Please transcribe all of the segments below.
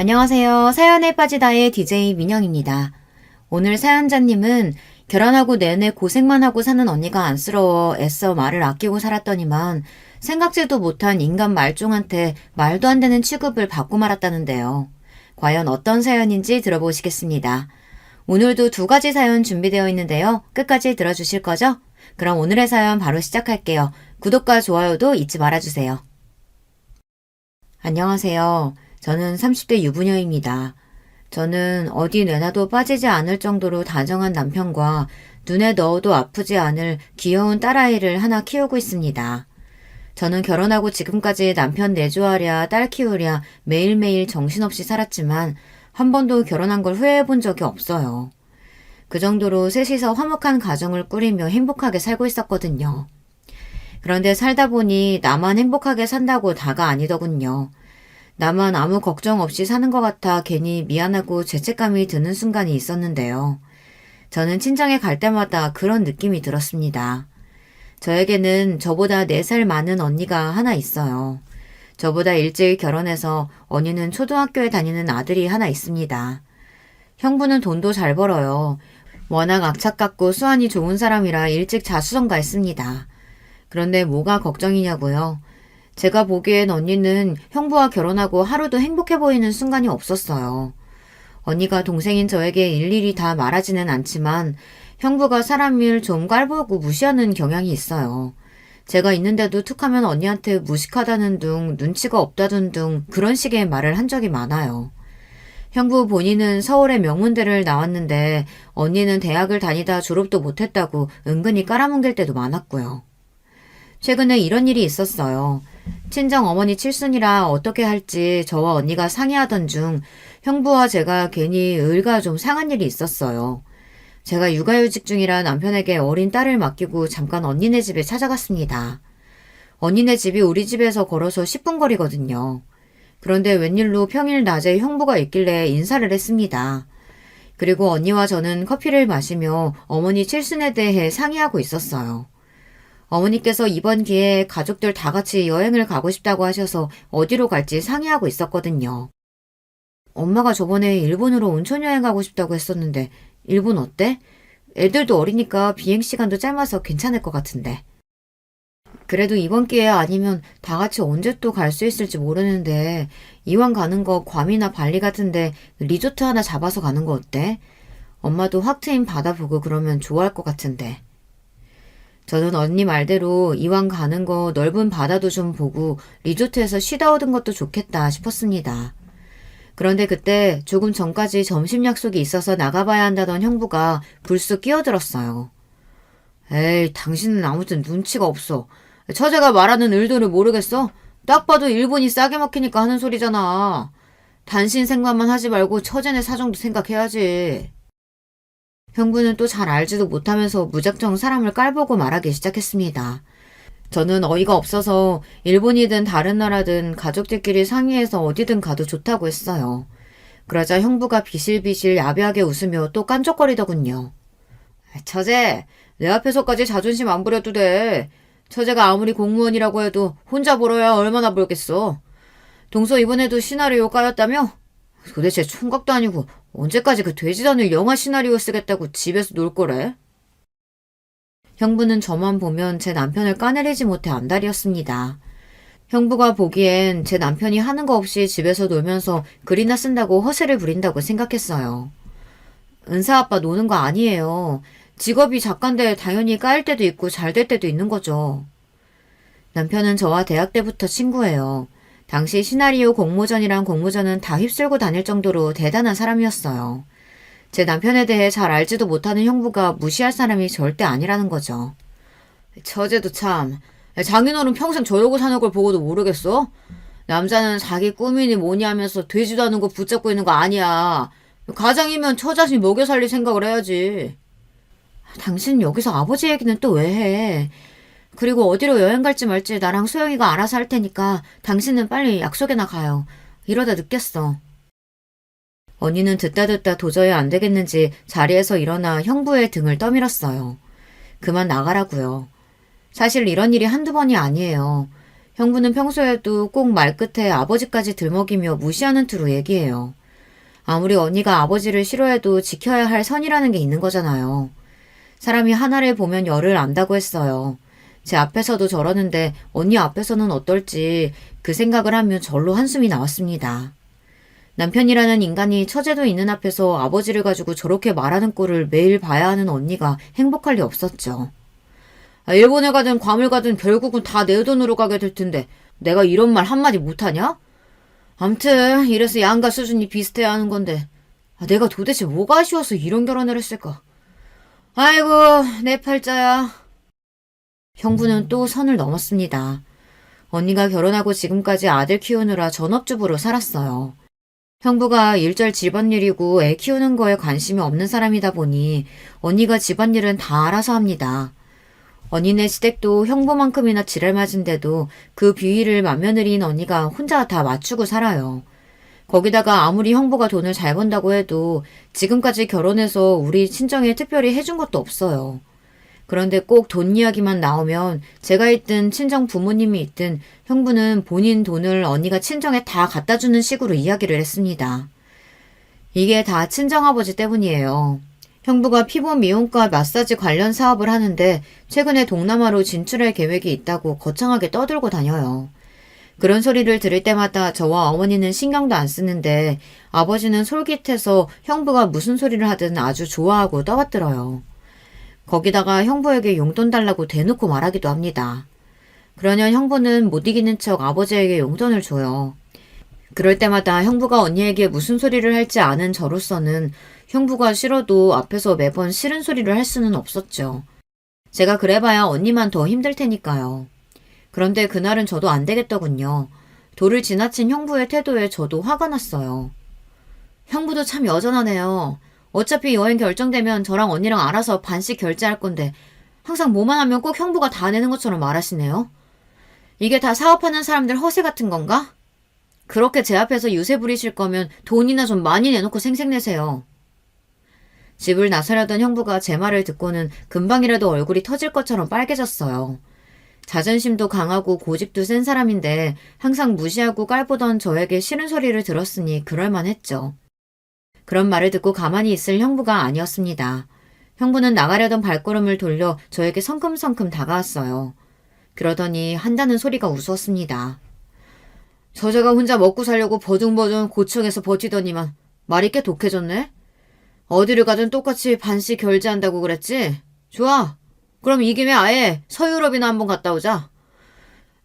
안녕하세요. 사연에 빠지다의 DJ 민영입니다. 오늘 사연자님은 결혼하고 내내 고생만 하고 사는 언니가 안쓰러워 애써 말을 아끼고 살았더니만 생각지도 못한 인간 말종한테 말도 안 되는 취급을 받고 말았다는데요. 과연 어떤 사연인지 들어보시겠습니다. 오늘도 두 가지 사연 준비되어 있는데요. 끝까지 들어주실 거죠? 그럼 오늘의 사연 바로 시작할게요. 구독과 좋아요도 잊지 말아주세요. 안녕하세요. 저는 30대 유부녀입니다. 저는 어디 내놔도 빠지지 않을 정도로 다정한 남편과 눈에 넣어도 아프지 않을 귀여운 딸아이를 하나 키우고 있습니다. 저는 결혼하고 지금까지 남편 내조하랴 딸 키우랴 매일매일 정신없이 살았지만 한 번도 결혼한 걸 후회해 본 적이 없어요. 그 정도로 셋이서 화목한 가정을 꾸리며 행복하게 살고 있었거든요. 그런데 살다 보니 나만 행복하게 산다고 다가 아니더군요. 나만 아무 걱정 없이 사는 것 같아 괜히 미안하고 죄책감이 드는 순간이 있었는데요. 저는 친정에 갈 때마다 그런 느낌이 들었습니다. 저에게는 저보다 4살 많은 언니가 하나 있어요. 저보다 일찍 결혼해서 언니는 초등학교에 다니는 아들이 하나 있습니다. 형부는 돈도 잘 벌어요. 워낙 악착같고 수완이 좋은 사람이라 일찍 자수성가했습니다. 그런데 뭐가 걱정이냐고요? 제가 보기엔 언니는 형부와 결혼하고 하루도 행복해 보이는 순간이 없었어요. 언니가 동생인 저에게 일일이 다 말하지는 않지만 형부가 사람 일 좀 깔보고 무시하는 경향이 있어요. 제가 있는데도 툭하면 언니한테 무식하다는 둥, 눈치가 없다는 둥 그런 식의 말을 한 적이 많아요. 형부 본인은 서울의 명문대를 나왔는데 언니는 대학을 다니다 졸업도 못했다고 은근히 깔아뭉갤 때도 많았고요. 최근에 이런 일이 있었어요. 친정 어머니 칠순이라 어떻게 할지 저와 언니가 상의하던 중 형부와 제가 괜히 의가 좀 상한 일이 있었어요. 제가 육아휴직 중이라 남편에게 어린 딸을 맡기고 잠깐 언니네 집에 찾아갔습니다. 언니네 집이 우리 집에서 걸어서 10분 거리거든요. 그런데 웬일로 평일 낮에 형부가 있길래 인사를 했습니다. 그리고 언니와 저는 커피를 마시며 어머니 칠순에 대해 상의하고 있었어요. 어머니께서 이번 기회에 가족들 다 같이 여행을 가고 싶다고 하셔서 어디로 갈지 상의하고 있었거든요. 엄마가 저번에 일본으로 온천 여행 가고 싶다고 했었는데 일본 어때? 애들도 어리니까 비행시간도 짧아서 괜찮을 것 같은데. 그래도 이번 기회 아니면 다 같이 언제 또 갈 수 있을지 모르는데 이왕 가는 거 괌이나 발리 같은데 리조트 하나 잡아서 가는 거 어때? 엄마도 확 트인 바다 보고 그러면 좋아할 것 같은데. 저는 언니 말대로 이왕 가는 거 넓은 바다도 좀 보고 리조트에서 쉬다 오던 것도 좋겠다 싶었습니다. 그런데 그때 조금 전까지 점심 약속이 있어서 나가봐야 한다던 형부가 불쑥 끼어들었어요. 에이, 당신은 아무튼 눈치가 없어. 처제가 말하는 의도를 모르겠어? 딱 봐도 일본이 싸게 먹히니까 하는 소리잖아. 단신 생각만 하지 말고 처제네 사정도 생각해야지. 형부는 또 잘 알지도 못하면서 무작정 사람을 깔보고 말하기 시작했습니다. 저는 어이가 없어서 일본이든 다른 나라든 가족들끼리 상의해서 어디든 가도 좋다고 했어요. 그러자 형부가 비실비실 야비하게 웃으며 또 깐족거리더군요. 처제, 내 앞에서까지 자존심 안 부려도 돼. 처제가 아무리 공무원이라고 해도 혼자 벌어야 얼마나 벌겠어. 동서 이번에도 시나리오 까였다며? 도대체 총각도 아니고 언제까지 그 돼지단을 영화 시나리오 쓰겠다고 집에서 놀 거래? 형부는 저만 보면 제 남편을 까내리지 못해 안달이었습니다. 형부가 보기엔 제 남편이 하는 거 없이 집에서 놀면서 글이나 쓴다고 허세를 부린다고 생각했어요. 은사 아빠 노는 거 아니에요. 직업이 작가인데 당연히 까일 때도 있고 잘 될 때도 있는 거죠. 남편은 저와 대학 때부터 친구예요. 당시 시나리오 공모전이랑 공모전은 다 휩쓸고 다닐 정도로 대단한 사람이었어요. 제 남편에 대해 잘 알지도 못하는 형부가 무시할 사람이 절대 아니라는 거죠. 처제도 참, 장인어른 평생 저러고 사는 걸 보고도 모르겠어? 남자는 자기 꿈이니 뭐니 하면서 되지도 않은 거 붙잡고 있는 거 아니야. 가장이면 처 자식 먹여 살릴 생각을 해야지. 당신 여기서 아버지 얘기는 또 왜 해? 그리고 어디로 여행 갈지 말지 나랑 소영이가 알아서 할 테니까 당신은 빨리 약속이나 가요. 이러다 늦겠어. 언니는 듣다 도저히 안 되겠는지 자리에서 일어나 형부의 등을 떠밀었어요. 그만 나가라고요. 사실 이런 일이 한두 번이 아니에요. 형부는 평소에도 꼭 말끝에 아버지까지 들먹이며 무시하는 투로 얘기해요. 아무리 언니가 아버지를 싫어해도 지켜야 할 선이라는 게 있는 거잖아요. 사람이 하나를 보면 열을 안다고 했어요. 제 앞에서도 저러는데 언니 앞에서는 어떨지 그 생각을 하면 절로 한숨이 나왔습니다. 남편이라는 인간이 처제도 있는 앞에서 아버지를 가지고 저렇게 말하는 꼴을 매일 봐야 하는 언니가 행복할 리 없었죠. 일본에 가든 괌을 가든 결국은 다 내 돈으로 가게 될 텐데 내가 이런 말 한마디 못하냐? 암튼 이래서 양가 수준이 비슷해야 하는 건데 내가 도대체 뭐가 아쉬워서 이런 결혼을 했을까? 아이고 내 팔자야. 형부는 또 선을 넘었습니다. 언니가 결혼하고 지금까지 아들 키우느라 전업주부로 살았어요. 형부가 일절 집안일이고 애 키우는 거에 관심이 없는 사람이다 보니 언니가 집안일은 다 알아서 합니다. 언니네 시댁도 형부만큼이나 지랄 맞은데도 그 비위를 맏며느리인 언니가 혼자 다 맞추고 살아요. 거기다가 아무리 형부가 돈을 잘 번다고 해도 지금까지 결혼해서 우리 친정에 특별히 해준 것도 없어요. 그런데 꼭 돈 이야기만 나오면 제가 있든 친정 부모님이 있든 형부는 본인 돈을 언니가 친정에 다 갖다 주는 식으로 이야기를 했습니다. 이게 다 친정아버지 때문이에요. 형부가 피부 미용과 마사지 관련 사업을 하는데 최근에 동남아로 진출할 계획이 있다고 거창하게 떠들고 다녀요. 그런 소리를 들을 때마다 저와 어머니는 신경도 안 쓰는데 아버지는 솔깃해서 형부가 무슨 소리를 하든 아주 좋아하고 떠받들어요. 거기다가 형부에게 용돈 달라고 대놓고 말하기도 합니다. 그러면 형부는 못 이기는 척 아버지에게 용돈을 줘요. 그럴 때마다 형부가 언니에게 무슨 소리를 할지 아는 저로서는 형부가 싫어도 앞에서 매번 싫은 소리를 할 수는 없었죠. 제가 그래봐야 언니만 더 힘들 테니까요. 그런데 그날은 저도 안 되겠더군요. 도를 지나친 형부의 태도에 저도 화가 났어요. 형부도 참 여전하네요. 어차피 여행 결정되면 저랑 언니랑 알아서 반씩 결제할 건데 항상 뭐만 하면 꼭 형부가 다 내는 것처럼 말하시네요. 이게 다 사업하는 사람들 허세 같은 건가? 그렇게 제 앞에서 유세 부리실 거면 돈이나 좀 많이 내놓고 생색내세요. 집을 나서려던 형부가 제 말을 듣고는 금방이라도 얼굴이 터질 것처럼 빨개졌어요. 자존심도 강하고 고집도 센 사람인데 항상 무시하고 깔보던 저에게 싫은 소리를 들었으니 그럴만했죠. 그런 말을 듣고 가만히 있을 형부가 아니었습니다. 형부는 나가려던 발걸음을 돌려 저에게 성큼성큼 다가왔어요. 그러더니 한다는 소리가 우스웠습니다. 저자가 혼자 먹고 살려고 버둥버둥 고층에서 버티더니만 말이 꽤 독해졌네? 어디를 가든 똑같이 반씩 결제한다고 그랬지? 좋아. 그럼 이 김에 아예 서유럽이나 한번 갔다 오자.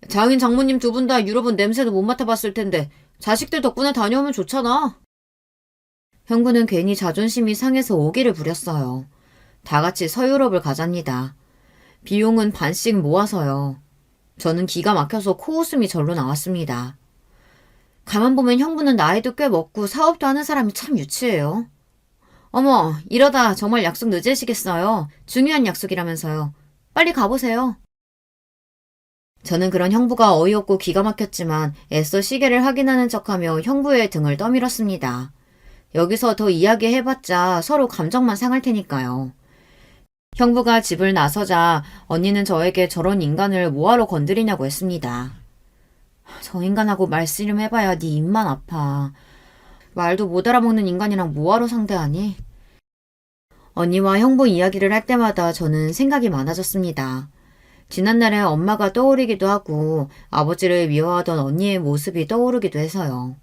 장인 장모님 두 분 다 유럽은 냄새도 못 맡아봤을 텐데 자식들 덕분에 다녀오면 좋잖아. 형부는 괜히 자존심이 상해서 오기를 부렸어요. 다 같이 서유럽을 가잡니다. 비용은 반씩 모아서요. 저는 기가 막혀서 코웃음이 절로 나왔습니다. 가만 보면 형부는 나이도 꽤 먹고 사업도 하는 사람이 참 유치해요. 어머, 이러다 정말 약속 늦으시겠어요. 중요한 약속이라면서요. 빨리 가보세요. 저는 그런 형부가 어이없고 기가 막혔지만 애써 시계를 확인하는 척하며 형부의 등을 떠밀었습니다. 여기서 더 이야기해봤자 서로 감정만 상할 테니까요. 형부가 집을 나서자 언니는 저에게 저런 인간을 뭐하러 건드리냐고 했습니다. 저 인간하고 말씨름 해봐야 네 입만 아파. 말도 못 알아먹는 인간이랑 뭐하러 상대하니? 언니와 형부 이야기를 할 때마다 저는 생각이 많아졌습니다. 지난날에 엄마가 떠오르기도 하고 아버지를 미워하던 언니의 모습이 떠오르기도 해서요.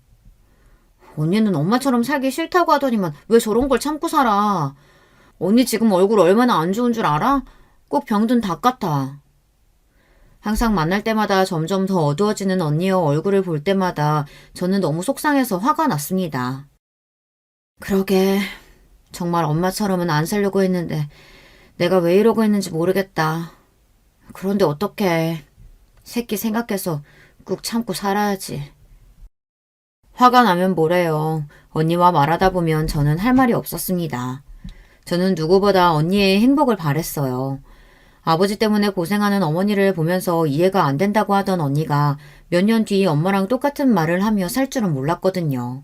언니는 엄마처럼 살기 싫다고 하더니만 왜 저런 걸 참고 살아? 언니 지금 얼굴 얼마나 안 좋은 줄 알아? 꼭 병든 닭 같아. 항상 만날 때마다 점점 더 어두워지는 언니의 얼굴을 볼 때마다 저는 너무 속상해서 화가 났습니다. 그러게 정말 엄마처럼은 안 살려고 했는데 내가 왜 이러고 있는지 모르겠다. 그런데 어떡해. 새끼 생각해서 꾹 참고 살아야지. 화가 나면 뭐래요. 언니와 말하다 보면 저는 할 말이 없었습니다. 저는 누구보다 언니의 행복을 바랬어요. 아버지 때문에 고생하는 어머니를 보면서 이해가 안 된다고 하던 언니가 몇 년 뒤 엄마랑 똑같은 말을 하며 살 줄은 몰랐거든요.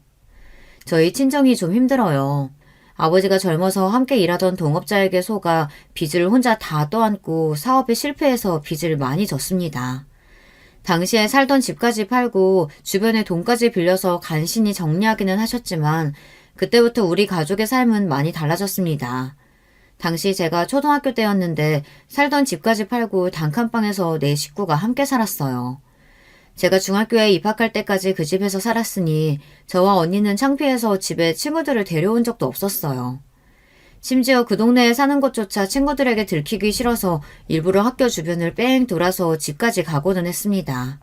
저희 친정이 좀 힘들어요. 아버지가 젊어서 함께 일하던 동업자에게 속아 빚을 혼자 다 떠안고 사업에 실패해서 빚을 많이 졌습니다. 당시에 살던 집까지 팔고 주변에 돈까지 빌려서 간신히 정리하기는 하셨지만 그때부터 우리 가족의 삶은 많이 달라졌습니다. 당시 제가 초등학교 때였는데 살던 집까지 팔고 단칸방에서 네 식구가 함께 살았어요. 제가 중학교에 입학할 때까지 그 집에서 살았으니 저와 언니는 창피해서 집에 친구들을 데려온 적도 없었어요. 심지어 그 동네에 사는 것조차 친구들에게 들키기 싫어서 일부러 학교 주변을 뺑 돌아서 집까지 가고는 했습니다.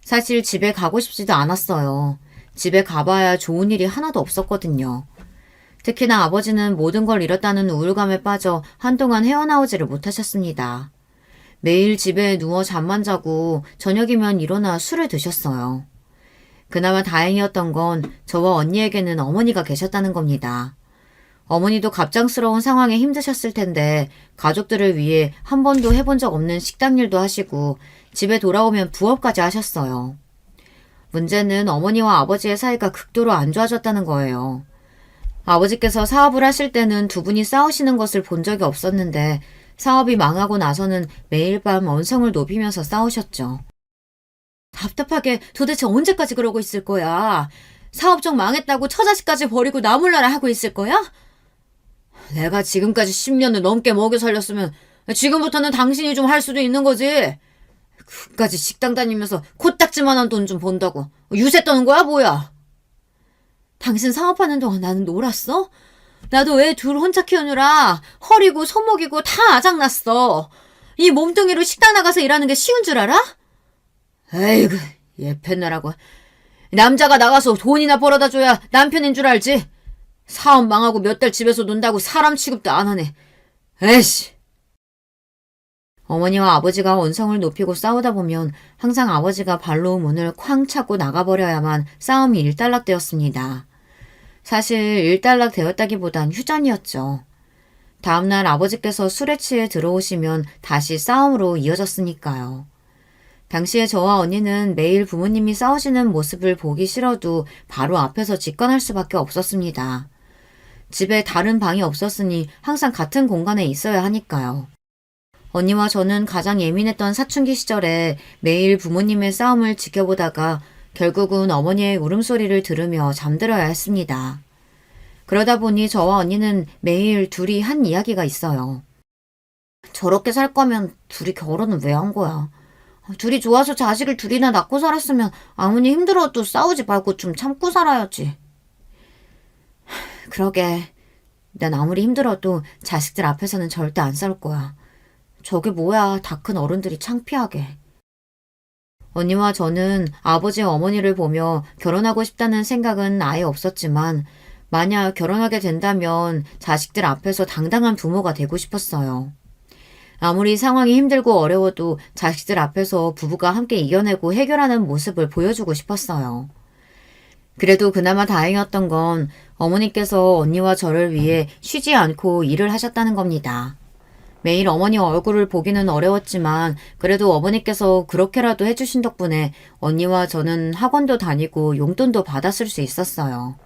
사실 집에 가고 싶지도 않았어요. 집에 가봐야 좋은 일이 하나도 없었거든요. 특히나 아버지는 모든 걸 잃었다는 우울감에 빠져 한동안 헤어나오지를 못하셨습니다. 매일 집에 누워 잠만 자고 저녁이면 일어나 술을 드셨어요. 그나마 다행이었던 건 저와 언니에게는 어머니가 계셨다는 겁니다. 어머니도 갑작스러운 상황에 힘드셨을 텐데 가족들을 위해 한 번도 해본 적 없는 식당 일도 하시고 집에 돌아오면 부업까지 하셨어요. 문제는 어머니와 아버지의 사이가 극도로 안 좋아졌다는 거예요. 아버지께서 사업을 하실 때는 두 분이 싸우시는 것을 본 적이 없었는데 사업이 망하고 나서는 매일 밤 언성을 높이면서 싸우셨죠. 답답하게 도대체 언제까지 그러고 있을 거야? 사업 좀 망했다고 처자식까지 버리고 나 몰라라 하고 있을 거야? 내가 지금까지 10년을 넘게 먹여 살렸으면 지금부터는 당신이 좀 할 수도 있는 거지. 그까지 식당 다니면서 코딱지만한 돈 좀 번다고 유세 떠는 거야 뭐야? 당신 사업하는 동안 나는 놀았어? 나도 애 둘 혼자 키우느라 허리고 손목이고 다 아작났어. 이 몸뚱이로 식당 나가서 일하는 게 쉬운 줄 알아? 에이구 예편나라고. 남자가 나가서 돈이나 벌어다 줘야 남편인 줄 알지. 사업 망하고 몇 달 집에서 논다고 사람 취급도 안 하네. 에이씨. 어머니와 아버지가 언성을 높이고 싸우다 보면 항상 아버지가 발로 문을 쾅 차고 나가버려야만 싸움이 일단락되었습니다. 사실 일단락되었다기보단 휴전이었죠. 다음날 아버지께서 술에 취해 들어오시면 다시 싸움으로 이어졌으니까요. 당시에 저와 언니는 매일 부모님이 싸우시는 모습을 보기 싫어도 바로 앞에서 직관할 수밖에 없었습니다. 집에 다른 방이 없었으니 항상 같은 공간에 있어야 하니까요. 언니와 저는 가장 예민했던 사춘기 시절에 매일 부모님의 싸움을 지켜보다가 결국은 어머니의 울음소리를 들으며 잠들어야 했습니다. 그러다 보니 저와 언니는 매일 둘이 한 이야기가 있어요. 저렇게 살 거면 둘이 결혼은 왜 한 거야? 둘이 좋아서 자식을 둘이나 낳고 살았으면 아무리 힘들어도 싸우지 말고 좀 참고 살아야지. 그러게. 난 아무리 힘들어도 자식들 앞에서는 절대 안 싸울 거야. 저게 뭐야, 다 큰 어른들이 창피하게. 언니와 저는 아버지와 어머니를 보며 결혼하고 싶다는 생각은 아예 없었지만 만약 결혼하게 된다면 자식들 앞에서 당당한 부모가 되고 싶었어요. 아무리 상황이 힘들고 어려워도 자식들 앞에서 부부가 함께 이겨내고 해결하는 모습을 보여주고 싶었어요. 그래도 그나마 다행이었던 건 어머니께서 언니와 저를 위해 쉬지 않고 일을 하셨다는 겁니다. 매일 어머니 얼굴을 보기는 어려웠지만 그래도 어머니께서 그렇게라도 해주신 덕분에 언니와 저는 학원도 다니고 용돈도 받았을 수 있었어요.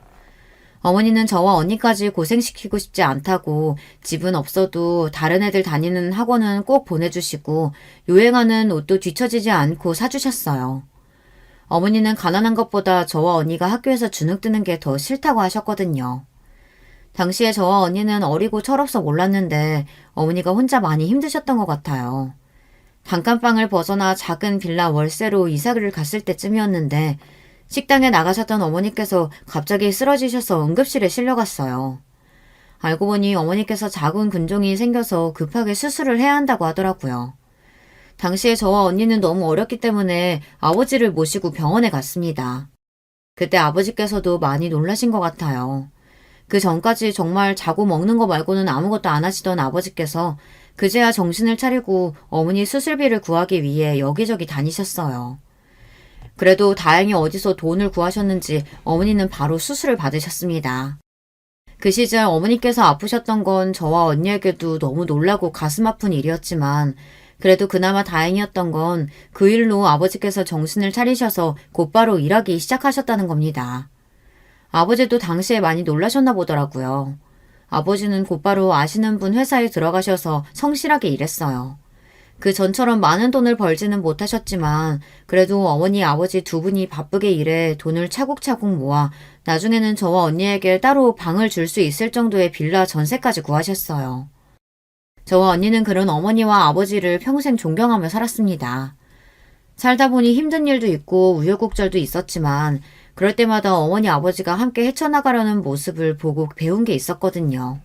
어머니는 저와 언니까지 고생시키고 싶지 않다고 집은 없어도 다른 애들 다니는 학원은 꼭 보내주시고 유행하는 옷도 뒤처지지 않고 사주셨어요. 어머니는 가난한 것보다 저와 언니가 학교에서 주눅드는 게 더 싫다고 하셨거든요. 당시에 저와 언니는 어리고 철없어 몰랐는데 어머니가 혼자 많이 힘드셨던 것 같아요. 단칸방을 벗어나 작은 빌라 월세로 이사를 갔을 때쯤이었는데 식당에 나가셨던 어머니께서 갑자기 쓰러지셔서 응급실에 실려갔어요. 알고 보니 어머니께서 작은 근종이 생겨서 급하게 수술을 해야 한다고 하더라고요. 당시에 저와 언니는 너무 어렸기 때문에 아버지를 모시고 병원에 갔습니다. 그때 아버지께서도 많이 놀라신 것 같아요. 그 전까지 정말 자고 먹는 거 말고는 아무것도 안 하시던 아버지께서 그제야 정신을 차리고 어머니 수술비를 구하기 위해 여기저기 다니셨어요. 그래도 다행히 어디서 돈을 구하셨는지 어머니는 바로 수술을 받으셨습니다. 그 시절 어머니께서 아프셨던 건 저와 언니에게도 너무 놀라고 가슴 아픈 일이었지만 그래도 그나마 다행이었던 건 그 일로 아버지께서 정신을 차리셔서 곧바로 일하기 시작하셨다는 겁니다. 아버지도 당시에 많이 놀라셨나 보더라고요. 아버지는 곧바로 아시는 분 회사에 들어가셔서 성실하게 일했어요. 그 전처럼 많은 돈을 벌지는 못하셨지만 그래도 어머니 아버지 두 분이 바쁘게 일해 돈을 차곡차곡 모아 나중에는 저와 언니에게 따로 방을 줄 수 있을 정도의 빌라 전세까지 구하셨어요. 저와 언니는 그런 어머니와 아버지를 평생 존경하며 살았습니다. 살다 보니 힘든 일도 있고 우여곡절도 있었지만 그럴 때마다 어머니 아버지가 함께 헤쳐나가려는 모습을 보고 배운 게 있었거든요.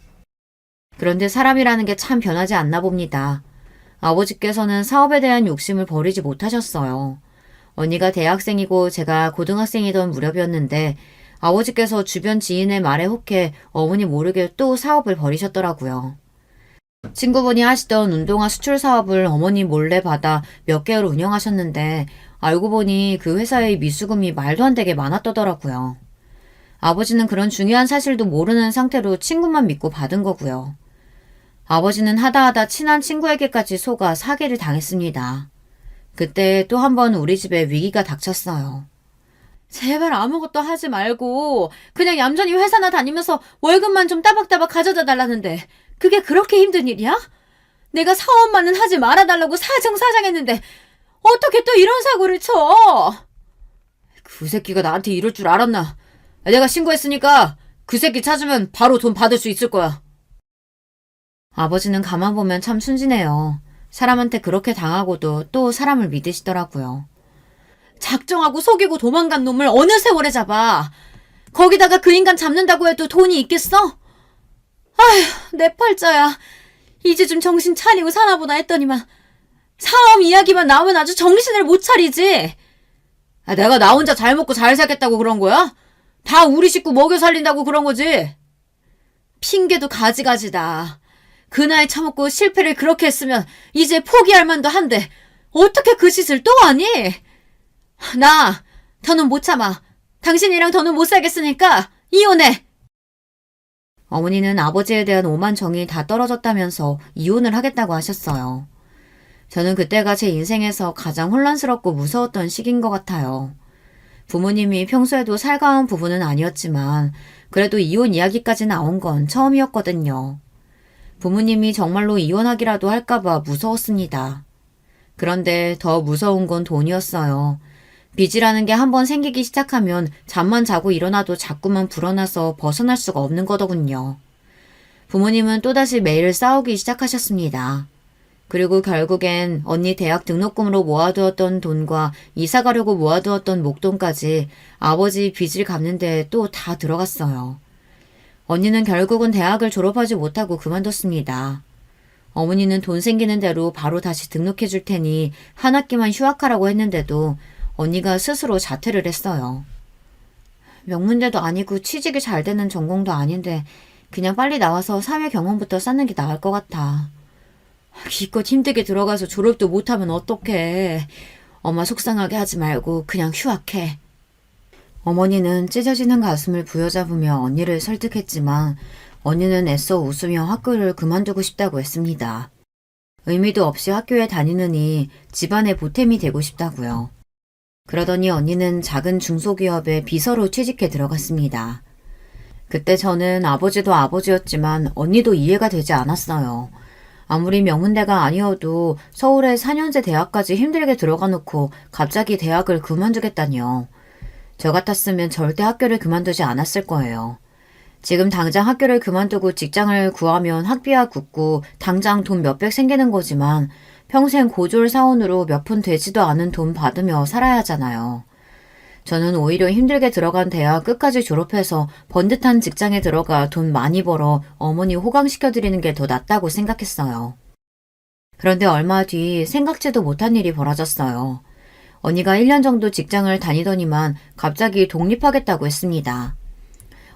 그런데 사람이라는 게 참 변하지 않나 봅니다. 아버지께서는 사업에 대한 욕심을 버리지 못하셨어요. 언니가 대학생이고 제가 고등학생이던 무렵이었는데 아버지께서 주변 지인의 말에 혹해 어머니 모르게 또 사업을 벌이셨더라고요. 친구분이 하시던 운동화 수출 사업을 어머니 몰래 받아 몇 개월 운영하셨는데 알고 보니 그 회사의 미수금이 말도 안 되게 많았더라고요. 아버지는 그런 중요한 사실도 모르는 상태로 친구만 믿고 받은 거고요. 아버지는 하다 친한 친구에게까지 속아 사기를 당했습니다. 그때 또 한 번 우리 집에 위기가 닥쳤어요. 제발 아무것도 하지 말고 그냥 얌전히 회사나 다니면서 월급만 좀 따박따박 가져다 달라는데 그게 그렇게 힘든 일이야? 내가 사업만은 하지 말아달라고 사정사정했는데 어떻게 또 이런 사고를 쳐? 그 새끼가 나한테 이럴 줄 알았나? 내가 신고했으니까 그 새끼 찾으면 바로 돈 받을 수 있을 거야. 아버지는 가만 보면 참 순진해요. 사람한테 그렇게 당하고도 또 사람을 믿으시더라고요. 작정하고 속이고 도망간 놈을 어느 세월에 잡아. 거기다가 그 인간 잡는다고 해도 돈이 있겠어? 아휴, 내 팔자야. 이제 좀 정신 차리고 사나보다 했더니만 사업 이야기만 나오면 아주 정신을 못 차리지. 내가 나 혼자 잘 먹고 잘 살겠다고 그런 거야? 다 우리 식구 먹여 살린다고 그런 거지. 핑계도 가지가지다. 그 나이 처먹고 실패를 그렇게 했으면 이제 포기할 만도 한데 어떻게 그 짓을 또 하니? 나 더는 못 참아. 당신이랑 더는 못 살겠으니까 이혼해. 어머니는 아버지에 대한 오만 정이 다 떨어졌다면서 이혼을 하겠다고 하셨어요. 저는 그때가 제 인생에서 가장 혼란스럽고 무서웠던 시기인 것 같아요. 부모님이 평소에도 살가운 부부는 아니었지만 그래도 이혼 이야기까지 나온 건 처음이었거든요. 부모님이 정말로 이혼하기라도 할까봐 무서웠습니다. 그런데 더 무서운 건 돈이었어요. 빚이라는 게 한번 생기기 시작하면 잠만 자고 일어나도 자꾸만 불어나서 벗어날 수가 없는 거더군요. 부모님은 또다시 매일 싸우기 시작하셨습니다. 그리고 결국엔 언니 대학 등록금으로 모아두었던 돈과 이사 가려고 모아두었던 목돈까지 아버지 빚을 갚는데 또 다 들어갔어요. 언니는 결국은 대학을 졸업하지 못하고 그만뒀습니다. 어머니는 돈 생기는 대로 바로 다시 등록해 줄 테니 한 학기만 휴학하라고 했는데도 언니가 스스로 자퇴를 했어요. 명문대도 아니고 취직이 잘 되는 전공도 아닌데 그냥 빨리 나와서 사회 경험부터 쌓는 게 나을 것 같아. 기껏 힘들게 들어가서 졸업도 못하면 어떡해. 엄마 속상하게 하지 말고 그냥 휴학해. 어머니는 찢어지는 가슴을 부여잡으며 언니를 설득했지만 언니는 애써 웃으며 학교를 그만두고 싶다고 했습니다. 의미도 없이 학교에 다니느니 집안의 보탬이 되고 싶다고요. 그러더니 언니는 작은 중소기업에 비서로 취직해 들어갔습니다. 그때 저는 아버지도 아버지였지만 언니도 이해가 되지 않았어요. 아무리 명문대가 아니어도 서울에 4년제 대학까지 힘들게 들어가 놓고 갑자기 대학을 그만두겠다니요. 저 같았으면 절대 학교를 그만두지 않았을 거예요. 지금 당장 학교를 그만두고 직장을 구하면 학비와 굳고 당장 돈 몇백 생기는 거지만 평생 고졸 사원으로 몇 푼 되지도 않은 돈 받으며 살아야 하잖아요. 저는 오히려 힘들게 들어간 대학 끝까지 졸업해서 번듯한 직장에 들어가 돈 많이 벌어 어머니 호강시켜드리는 게 더 낫다고 생각했어요. 그런데 얼마 뒤 생각지도 못한 일이 벌어졌어요. 언니가 1년 정도 직장을 다니더니만 갑자기 독립하겠다고 했습니다.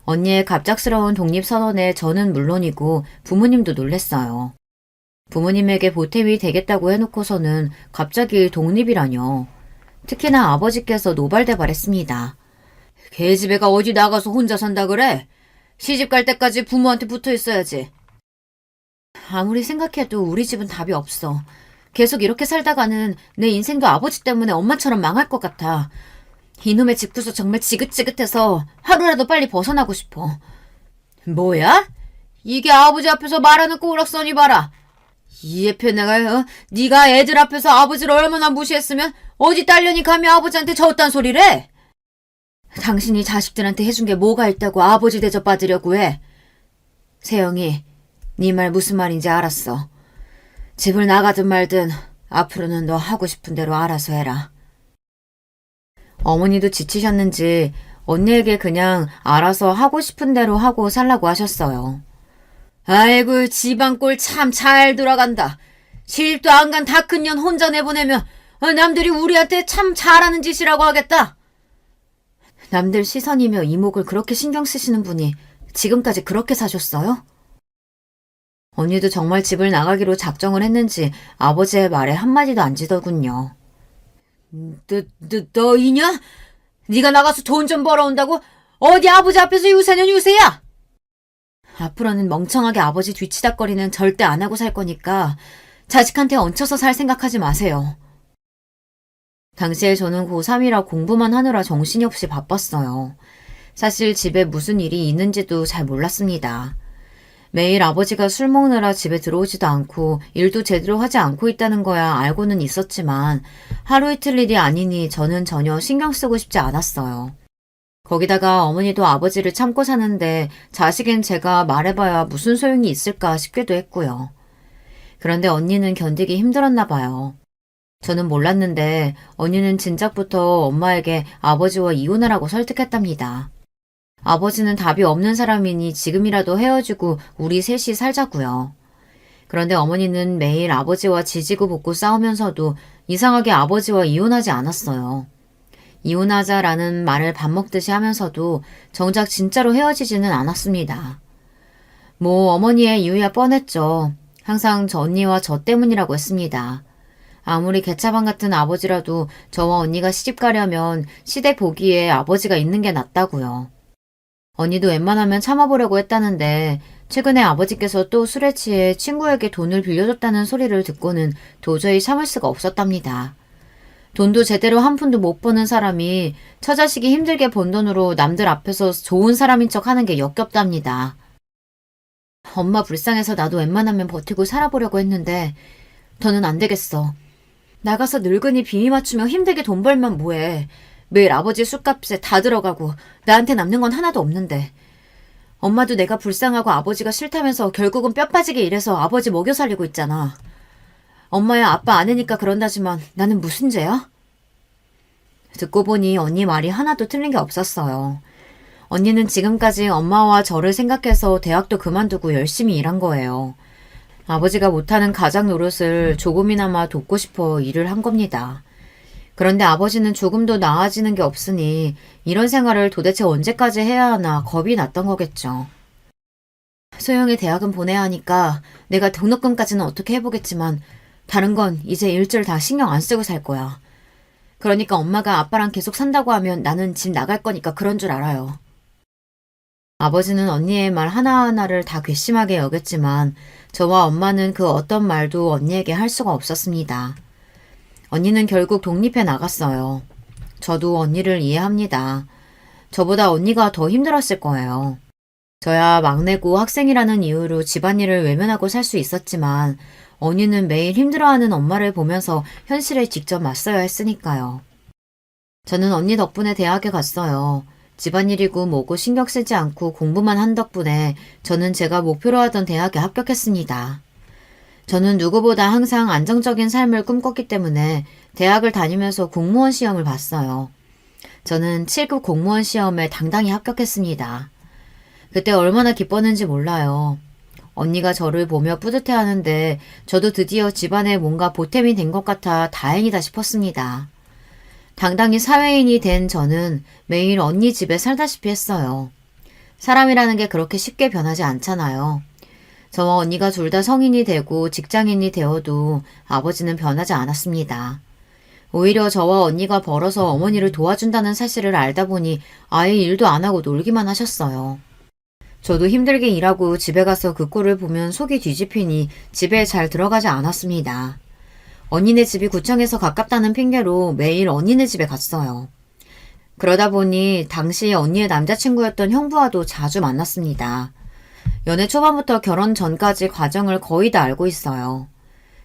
언니의 갑작스러운 독립선언에 저는 물론이고 부모님도 놀랬어요. 부모님에게 보탬이 되겠다고 해놓고서는 갑자기 독립이라뇨. 특히나 아버지께서 노발대발했습니다. 개집애가 어디 나가서 혼자 산다 그래? 시집 갈 때까지 부모한테 붙어 있어야지. 아무리 생각해도 우리 집은 답이 없어. 계속 이렇게 살다가는 내 인생도 아버지 때문에 엄마처럼 망할 것 같아. 이놈의 집구석 정말 지긋지긋해서 하루라도 빨리 벗어나고 싶어. 뭐야? 이게 아버지 앞에서 말하는 꼬락서니 봐라. 이해표 내가 네가 애들 앞에서 아버지를 얼마나 무시했으면 어디 딸년이 감히 아버지한테 저딴 소리를 해? 당신이 자식들한테 해준 게 뭐가 있다고 아버지 대접 받으려고 해? 세영이, 네 말 무슨 말인지 알았어. 집을 나가든 말든 앞으로는 너 하고 싶은 대로 알아서 해라. 어머니도 지치셨는지 언니에게 그냥 알아서 하고 싶은 대로 하고 살라고 하셨어요. 아이고, 집안 꼴 참 잘 돌아간다. 시집도 안 간 다 큰 년 혼자 내보내면 남들이 우리한테 참 잘하는 짓이라고 하겠다. 남들 시선이며 이목을 그렇게 신경 쓰시는 분이 지금까지 그렇게 사셨어요? 언니도 정말 집을 나가기로 작정을 했는지 아버지의 말에 한마디도 안 지더군요. 너이냐? 네가 나가서 돈 좀 벌어온다고 어디 아버지 앞에서 유세는 유세야? 앞으로는 멍청하게 아버지 뒤치다거리는 절대 안 하고 살 거니까 자식한테 얹혀서 살 생각하지 마세요. 당시에 저는 고3이라 공부만 하느라 정신이 없이 바빴어요. 사실 집에 무슨 일이 있는지도 잘 몰랐습니다. 매일 아버지가 술 먹느라 집에 들어오지도 않고 일도 제대로 하지 않고 있다는 거야 알고는 있었지만 하루 이틀 일이 아니니 저는 전혀 신경 쓰고 싶지 않았어요. 거기다가 어머니도 아버지를 참고 사는데 자식인 제가 말해봐야 무슨 소용이 있을까 싶기도 했고요. 그런데 언니는 견디기 힘들었나 봐요. 저는 몰랐는데 언니는 진작부터 엄마에게 아버지와 이혼하라고 설득했답니다. 아버지는 답이 없는 사람이니 지금이라도 헤어지고 우리 셋이 살자고요. 그런데 어머니는 매일 아버지와 지지고 볶고 싸우면서도 이상하게 아버지와 이혼하지 않았어요. 이혼하자라는 말을 밥 먹듯이 하면서도 정작 진짜로 헤어지지는 않았습니다. 뭐 어머니의 이유야 뻔했죠. 항상 저 언니와 저 때문이라고 했습니다. 아무리 개차반 같은 아버지라도 저와 언니가 시집가려면 시댁 보기에 아버지가 있는 게 낫다고요. 언니도 웬만하면 참아보려고 했다는데 최근에 아버지께서 또 술에 취해 친구에게 돈을 빌려줬다는 소리를 듣고는 도저히 참을 수가 없었답니다. 돈도 제대로 한 푼도 못 버는 사람이 처자식이 힘들게 번 돈으로 남들 앞에서 좋은 사람인 척 하는 게 역겹답니다. 엄마 불쌍해서 나도 웬만하면 버티고 살아보려고 했는데 더는 안 되겠어. 나가서 늙은이 비위 맞추며 힘들게 돈 벌면 뭐해. 매일 아버지 술값에 다 들어가고 나한테 남는 건 하나도 없는데. 엄마도 내가 불쌍하고 아버지가 싫다면서 결국은 뼈 빠지게 일해서 아버지 먹여 살리고 있잖아. 엄마야 아빠 아내니까 그런다지만 나는 무슨 죄야? 듣고 보니 언니 말이 하나도 틀린 게 없었어요. 언니는 지금까지 엄마와 저를 생각해서 대학도 그만두고 열심히 일한 거예요. 아버지가 못하는 가장 노릇을 조금이나마 돕고 싶어 일을 한 겁니다. 그런데 아버지는 조금도 나아지는 게 없으니 이런 생활을 도대체 언제까지 해야 하나 겁이 났던 거겠죠. 소영이 대학은 보내야 하니까 내가 등록금까지는 어떻게 해보겠지만 다른 건 이제 일절 다 신경 안 쓰고 살 거야. 그러니까 엄마가 아빠랑 계속 산다고 하면 나는 집 나갈 거니까 그런 줄 알아요. 아버지는 언니의 말 하나하나를 다 괘씸하게 여겼지만 저와 엄마는 그 어떤 말도 언니에게 할 수가 없었습니다. 언니는 결국 독립해 나갔어요. 저도 언니를 이해합니다. 저보다 언니가 더 힘들었을 거예요. 저야 막내고 학생이라는 이유로 집안일을 외면하고 살 수 있었지만 언니는 매일 힘들어하는 엄마를 보면서 현실에 직접 맞서야 했으니까요. 저는 언니 덕분에 대학에 갔어요. 집안일이고 뭐고 신경 쓰지 않고 공부만 한 덕분에 저는 제가 목표로 하던 대학에 합격했습니다. 저는 누구보다 항상 안정적인 삶을 꿈꿨기 때문에 대학을 다니면서 공무원 시험을 봤어요. 저는 7급 공무원 시험에 당당히 합격했습니다. 그때 얼마나 기뻤는지 몰라요. 언니가 저를 보며 뿌듯해하는데 저도 드디어 집안에 뭔가 보탬이 된 것 같아 다행이다 싶었습니다. 당당히 사회인이 된 저는 매일 언니 집에 살다시피 했어요. 사람이라는 게 그렇게 쉽게 변하지 않잖아요. 저와 언니가 둘 다 성인이 되고 직장인이 되어도 아버지는 변하지 않았습니다. 오히려 저와 언니가 벌어서 어머니를 도와준다는 사실을 알다 보니 아예 일도 안 하고 놀기만 하셨어요. 저도 힘들게 일하고 집에 가서 그 꼴을 보면 속이 뒤집히니 집에 잘 들어가지 않았습니다. 언니네 집이 구청에서 가깝다는 핑계로 매일 언니네 집에 갔어요. 그러다 보니 당시 언니의 남자친구였던 형부와도 자주 만났습니다. 연애 초반부터 결혼 전까지 과정을 거의 다 알고 있어요.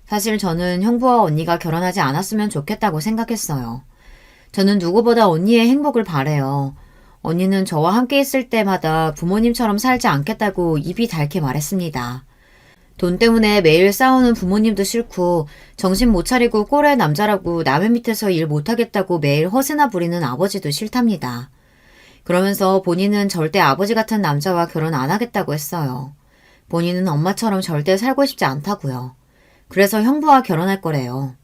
사실 저는 형부와 언니가 결혼하지 않았으면 좋겠다고 생각했어요. 저는 누구보다 언니의 행복을 바래요. 언니는 저와 함께 있을 때마다 부모님처럼 살지 않겠다고 입이 닳게 말했습니다. 돈 때문에 매일 싸우는 부모님도 싫고 정신 못 차리고 꼴의 남자라고 남의 밑에서 일 못하겠다고 매일 허세나 부리는 아버지도 싫답니다. 그러면서 본인은 절대 아버지 같은 남자와 결혼 안 하겠다고 했어요. 본인은 엄마처럼 절대 살고 싶지 않다고요. 그래서 형부와 결혼할 거래요.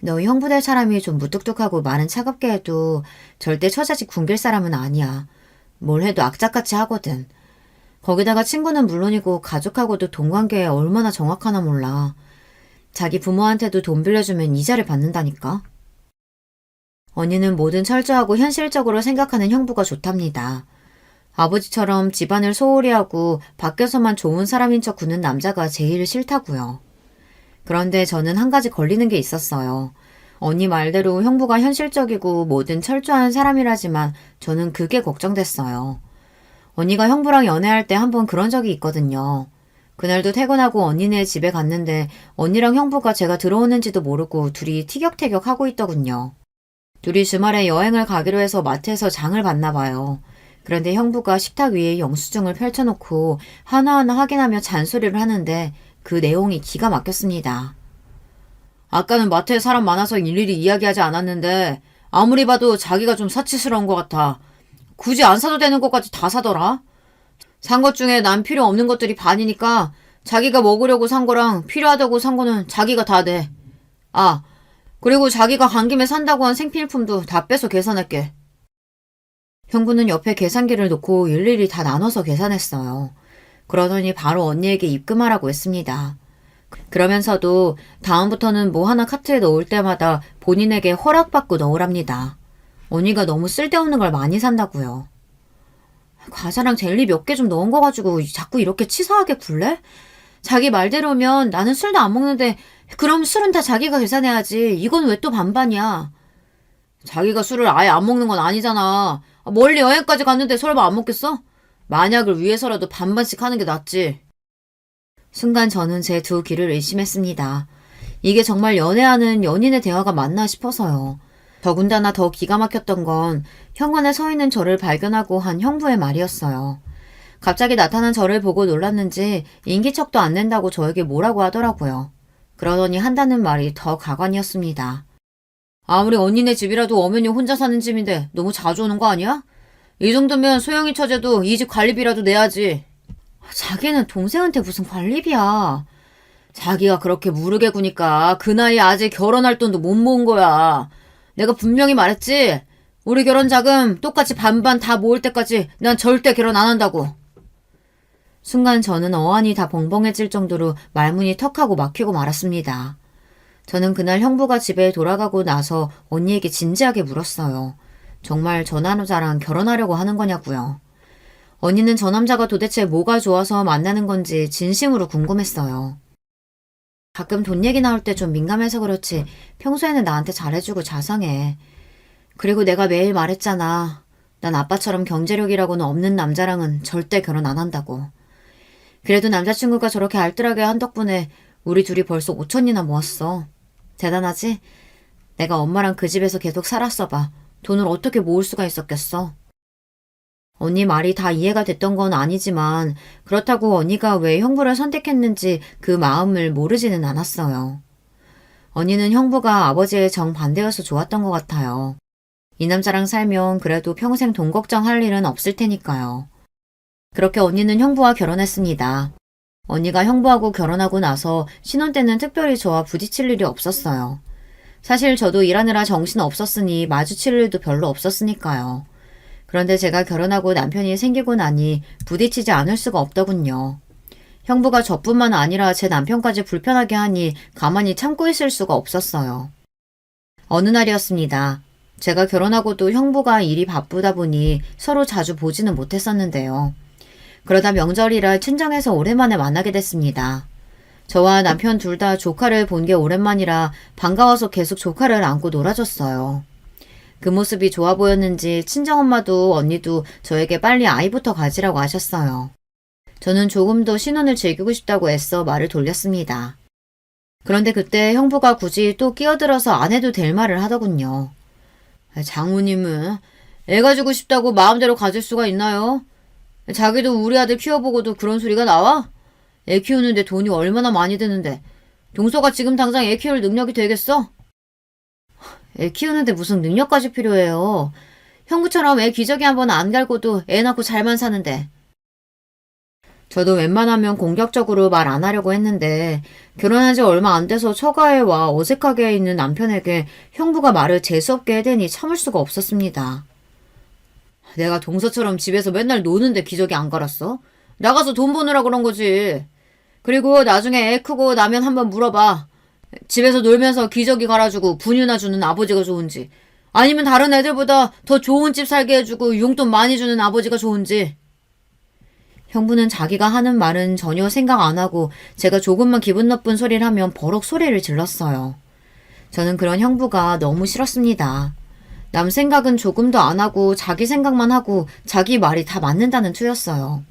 너희 형부 될 사람이 좀 무뚝뚝하고 말은 차갑게 해도 절대 처자식 굶길 사람은 아니야. 뭘 해도 악착같이 하거든. 거기다가 친구는 물론이고 가족하고도 돈관계에 얼마나 정확하나 몰라. 자기 부모한테도 돈 빌려주면 이자를 받는다니까. 언니는 뭐든 철저하고 현실적으로 생각하는 형부가 좋답니다. 아버지처럼 집안을 소홀히 하고 밖에서만 좋은 사람인 척 구는 남자가 제일 싫다고요. 그런데 저는 한 가지 걸리는 게 있었어요. 언니 말대로 형부가 현실적이고 뭐든 철저한 사람이라지만 저는 그게 걱정됐어요. 언니가 형부랑 연애할 때 한번 그런 적이 있거든요. 그날도 퇴근하고 언니네 집에 갔는데 언니랑 형부가 제가 들어오는지도 모르고 둘이 티격태격 하고 있더군요. 둘이 주말에 여행을 가기로 해서 마트에서 장을 봤나 봐요. 그런데 형부가 식탁 위에 영수증을 펼쳐놓고 하나하나 확인하며 잔소리를 하는데 그 내용이 기가 막혔습니다. 아까는 마트에 사람 많아서 일일이 이야기하지 않았는데 아무리 봐도 자기가 좀 사치스러운 것 같아. 굳이 안 사도 되는 것까지 다 사더라. 산 것 중에 난 필요 없는 것들이 반이니까 자기가 먹으려고 산 거랑 필요하다고 산 거는 자기가 다 내. 아, 그리고 자기가 간 김에 산다고 한 생필품도 다 빼서 계산할게. 형부는 옆에 계산기를 놓고 일일이 다 나눠서 계산했어요. 그러더니 바로 언니에게 입금하라고 했습니다. 그러면서도 다음부터는 뭐 하나 카트에 넣을 때마다 본인에게 허락받고 넣으랍니다. 언니가 너무 쓸데없는 걸 많이 산다고요. 과자랑 젤리 몇 개 좀 넣은 거 가지고 자꾸 이렇게 치사하게 굴래? 자기 말대로면 나는 술도 안 먹는데 그럼 술은 다 자기가 계산해야지. 이건 왜 또 반반이야? 자기가 술을 아예 안 먹는 건 아니잖아. 멀리 여행까지 갔는데 설마 안 먹겠어? 만약을 위해서라도 반반씩 하는 게 낫지. 순간 저는 제 두 귀를 의심했습니다. 이게 정말 연애하는 연인의 대화가 맞나 싶어서요. 더군다나 더 기가 막혔던 건 현관에 서 있는 저를 발견하고 한 형부의 말이었어요. 갑자기 나타난 저를 보고 놀랐는지 인기척도 안 낸다고 저에게 뭐라고 하더라고요. 그러더니 한다는 말이 더 가관이었습니다. 아무리 언니네 집이라도 엄연히 혼자 사는 집인데 너무 자주 오는 거 아니야? 이 정도면 소영이 처제도 이 집 관리비라도 내야지. 자기는 동생한테 무슨 관리비야. 자기가 그렇게 무르게 구니까 그 나이에 아직 결혼할 돈도 못 모은 거야. 내가 분명히 말했지? 우리 결혼 자금 똑같이 반반 다 모을 때까지 난 절대 결혼 안 한다고. 순간 저는 어안이 다 벙벙해질 정도로 말문이 턱하고 막히고 말았습니다. 저는 그날 형부가 집에 돌아가고 나서 언니에게 진지하게 물었어요. 정말 저 남자랑 결혼하려고 하는 거냐고요. 언니는 저 남자가 도대체 뭐가 좋아서 만나는 건지 진심으로 궁금했어요. 가끔 돈 얘기 나올 때 좀 민감해서 그렇지 평소에는 나한테 잘해주고 자상해. 그리고 내가 매일 말했잖아. 난 아빠처럼 경제력이라고는 없는 남자랑은 절대 결혼 안 한다고. 그래도 남자친구가 저렇게 알뜰하게 한 덕분에 우리 둘이 벌써 5천이나 모았어. 대단하지? 내가 엄마랑 그 집에서 계속 살았어 봐. 돈을 어떻게 모을 수가 있었겠어. 언니 말이 다 이해가 됐던 건 아니지만 그렇다고 언니가 왜 형부를 선택했는지 그 마음을 모르지는 않았어요. 언니는 형부가 아버지의 정반대여서 좋았던 것 같아요. 이 남자랑 살면 그래도 평생 돈 걱정할 일은 없을 테니까요. 그렇게 언니는 형부와 결혼했습니다. 언니가 형부하고 결혼하고 나서 신혼 때는 특별히 저와 부딪힐 일이 없었어요. 사실 저도 일하느라 정신 없었으니 마주칠 일도 별로 없었으니까요. 그런데 제가 결혼하고 남편이 생기고 나니 부딪히지 않을 수가 없더군요. 형부가 저뿐만 아니라 제 남편까지 불편하게 하니 가만히 참고 있을 수가 없었어요. 어느 날이었습니다. 제가 결혼하고도 형부가 일이 바쁘다 보니 서로 자주 보지는 못했었는데요. 그러다 명절이라 친정에서 오랜만에 만나게 됐습니다. 저와 남편 둘 다 조카를 본 게 오랜만이라 반가워서 계속 조카를 안고 놀아줬어요. 그 모습이 좋아 보였는지 친정엄마도 언니도 저에게 빨리 아이부터 가지라고 하셨어요. 저는 조금 더 신혼을 즐기고 싶다고 애써 말을 돌렸습니다. 그런데 그때 형부가 굳이 또 끼어들어서 안 해도 될 말을 하더군요. 장모님은 애 가지고 싶다고 마음대로 가질 수가 있나요? 자기도 우리 아들 키워보고도 그런 소리가 나와? 애 키우는데 돈이 얼마나 많이 드는데 동서가 지금 당장 애 키울 능력이 되겠어? 애 키우는데 무슨 능력까지 필요해요. 형부처럼 애 기저귀 한번 안 갈고도 애 낳고 잘만 사는데. 저도 웬만하면 공격적으로 말 안 하려고 했는데 결혼한 지 얼마 안 돼서 처가에 와 어색하게 있는 남편에게 형부가 말을 재수없게 해대니 참을 수가 없었습니다. 내가 동서처럼 집에서 맨날 노는데 기저귀 안 갈았어? 나가서 돈 버느라 그런 거지. 그리고 나중에 애 크고 나면 한번 물어봐. 집에서 놀면서 기저귀 갈아주고 분유나 주는 아버지가 좋은지, 아니면 다른 애들보다 더 좋은 집 살게 해주고 용돈 많이 주는 아버지가 좋은지. 형부는 자기가 하는 말은 전혀 생각 안 하고 제가 조금만 기분 나쁜 소리를 하면 버럭 소리를 질렀어요. 저는 그런 형부가 너무 싫었습니다. 남 생각은 조금도 안 하고 자기 생각만 하고 자기 말이 다 맞는다는 투였어요.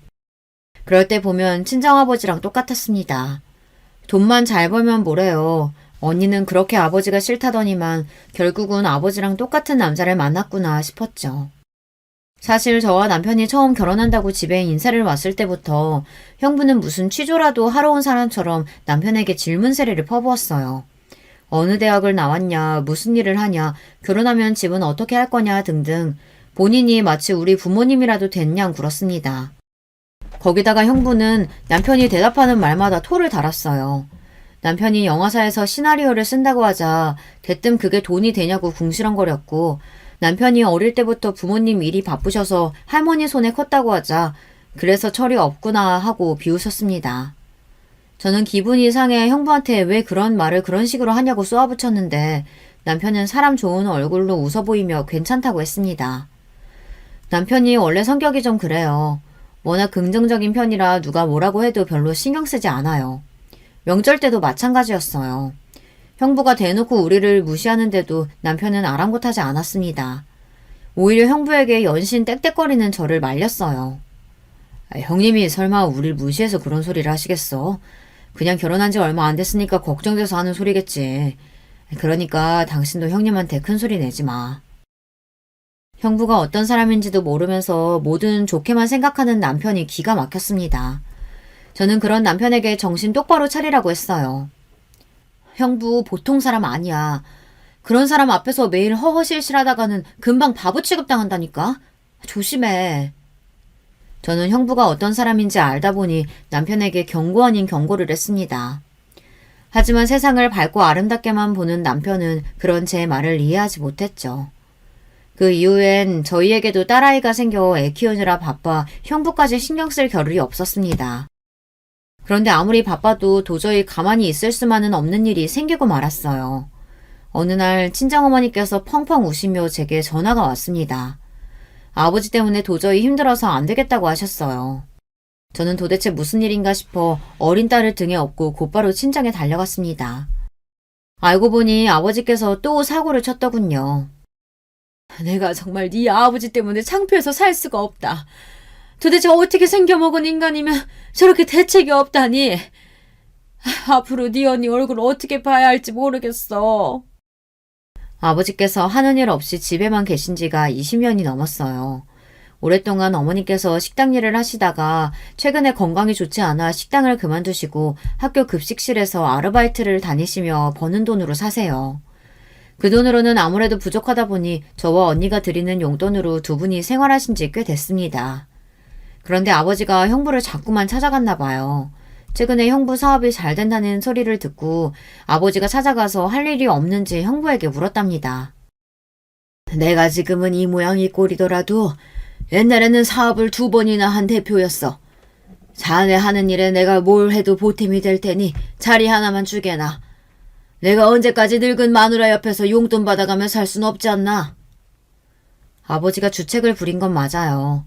그럴 때 보면 친정아버지랑 똑같았습니다. 돈만 잘 벌면 뭐래요. 언니는 그렇게 아버지가 싫다더니만 결국은 아버지랑 똑같은 남자를 만났구나 싶었죠. 사실 저와 남편이 처음 결혼한다고 집에 인사를 왔을 때부터 형부는 무슨 취조라도 하러 온 사람처럼 남편에게 질문 세례를 퍼부었어요. 어느 대학을 나왔냐, 무슨 일을 하냐, 결혼하면 집은 어떻게 할 거냐 등등 본인이 마치 우리 부모님이라도 됐냐 굴었습니다. 거기다가 형부는 남편이 대답하는 말마다 토를 달았어요. 남편이 영화사에서 시나리오를 쓴다고 하자 대뜸 그게 돈이 되냐고 궁시렁거렸고, 남편이 어릴 때부터 부모님 일이 바쁘셔서 할머니 손에 컸다고 하자 그래서 철이 없구나 하고 비웃었습니다. 저는 기분이 상해 형부한테 왜 그런 말을 그런 식으로 하냐고 쏘아붙였는데 남편은 사람 좋은 얼굴로 웃어 보이며 괜찮다고 했습니다. 남편이 원래 성격이 좀 그래요. 워낙 긍정적인 편이라 누가 뭐라고 해도 별로 신경 쓰지 않아요. 명절 때도 마찬가지였어요. 형부가 대놓고 우리를 무시하는데도 남편은 아랑곳하지 않았습니다. 오히려 형부에게 연신 떽떽거리는 저를 말렸어요. 형님이 설마 우릴 무시해서 그런 소리를 하시겠어? 그냥 결혼한 지 얼마 안 됐으니까 걱정돼서 하는 소리겠지. 그러니까 당신도 형님한테 큰 소리 내지 마. 형부가 어떤 사람인지도 모르면서 뭐든 좋게만 생각하는 남편이 기가 막혔습니다. 저는 그런 남편에게 정신 똑바로 차리라고 했어요. 형부 보통 사람 아니야. 그런 사람 앞에서 매일 허허실실하다가는 금방 바보 취급당한다니까. 조심해. 저는 형부가 어떤 사람인지 알다 보니 남편에게 경고 아닌 경고를 했습니다. 하지만 세상을 밝고 아름답게만 보는 남편은 그런 제 말을 이해하지 못했죠. 그 이후엔 저희에게도 딸아이가 생겨 애 키우느라 바빠 형부까지 신경 쓸 겨를이 없었습니다. 그런데 아무리 바빠도 도저히 가만히 있을 수만은 없는 일이 생기고 말았어요. 어느 날 친정어머니께서 펑펑 우시며 제게 전화가 왔습니다. 아버지 때문에 도저히 힘들어서 안 되겠다고 하셨어요. 저는 도대체 무슨 일인가 싶어 어린 딸을 등에 업고 곧바로 친정에 달려갔습니다. 알고 보니 아버지께서 또 사고를 쳤더군요. 내가 정말 네 아버지 때문에 창피해서 살 수가 없다. 도대체 어떻게 생겨먹은 인간이면 저렇게 대책이 없다니. 앞으로 네 언니 얼굴 어떻게 봐야 할지 모르겠어. 아버지께서 하는 일 없이 집에만 계신 지가 20년이 넘었어요. 오랫동안 어머니께서 식당 일을 하시다가 최근에 건강이 좋지 않아 식당을 그만두시고 학교 급식실에서 아르바이트를 다니시며 버는 돈으로 사세요. 그 돈으로는 아무래도 부족하다 보니 저와 언니가 드리는 용돈으로 두 분이 생활하신 지 꽤 됐습니다. 그런데 아버지가 형부를 자꾸만 찾아갔나 봐요. 최근에 형부 사업이 잘 된다는 소리를 듣고 아버지가 찾아가서 할 일이 없는지 형부에게 물었답니다. 내가 지금은 이 모양 이 꼴이더라도 옛날에는 사업을 2번이나 한 대표였어. 자네 하는 일에 내가 뭘 해도 보탬이 될 테니 자리 하나만 주게나. 내가 언제까지 늙은 마누라 옆에서 용돈 받아가며 살 순 없지 않나. 아버지가 주책을 부린 건 맞아요.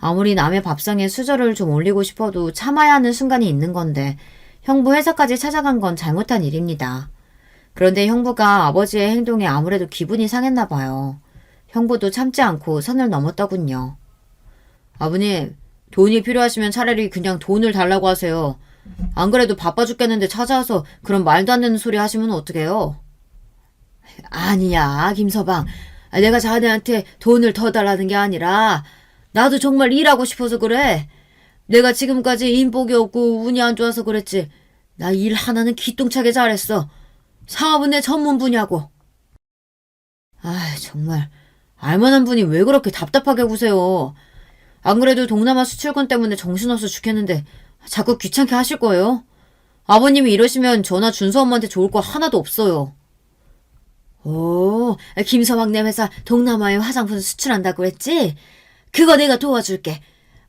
아무리 남의 밥상에 수저를 좀 올리고 싶어도 참아야 하는 순간이 있는 건데 형부 회사까지 찾아간 건 잘못한 일입니다. 그런데 형부가 아버지의 행동에 아무래도 기분이 상했나 봐요. 형부도 참지 않고 선을 넘었더군요. 아버님, 돈이 필요하시면 차라리 그냥 돈을 달라고 하세요. 안 그래도 바빠 죽겠는데 찾아와서 그런 말도 안 되는 소리 하시면 어떡해요? 아니야, 김서방. 내가 자네한테 돈을 더 달라는 게 아니라 나도 정말 일하고 싶어서 그래. 내가 지금까지 인복이 없고 운이 안 좋아서 그랬지. 나 일 하나는 기똥차게 잘했어. 사업은 내 전문 분야고. 아, 정말 알만한 분이 왜 그렇게 답답하게 구세요. 안 그래도 동남아 수출권 때문에 정신없어 죽겠는데 자꾸 귀찮게 하실 거예요? 아버님이 이러시면 저나 준서 엄마한테 좋을 거 하나도 없어요. 오, 김서방 네 회사 동남아에 화장품 수출한다고 했지? 그거 내가 도와줄게.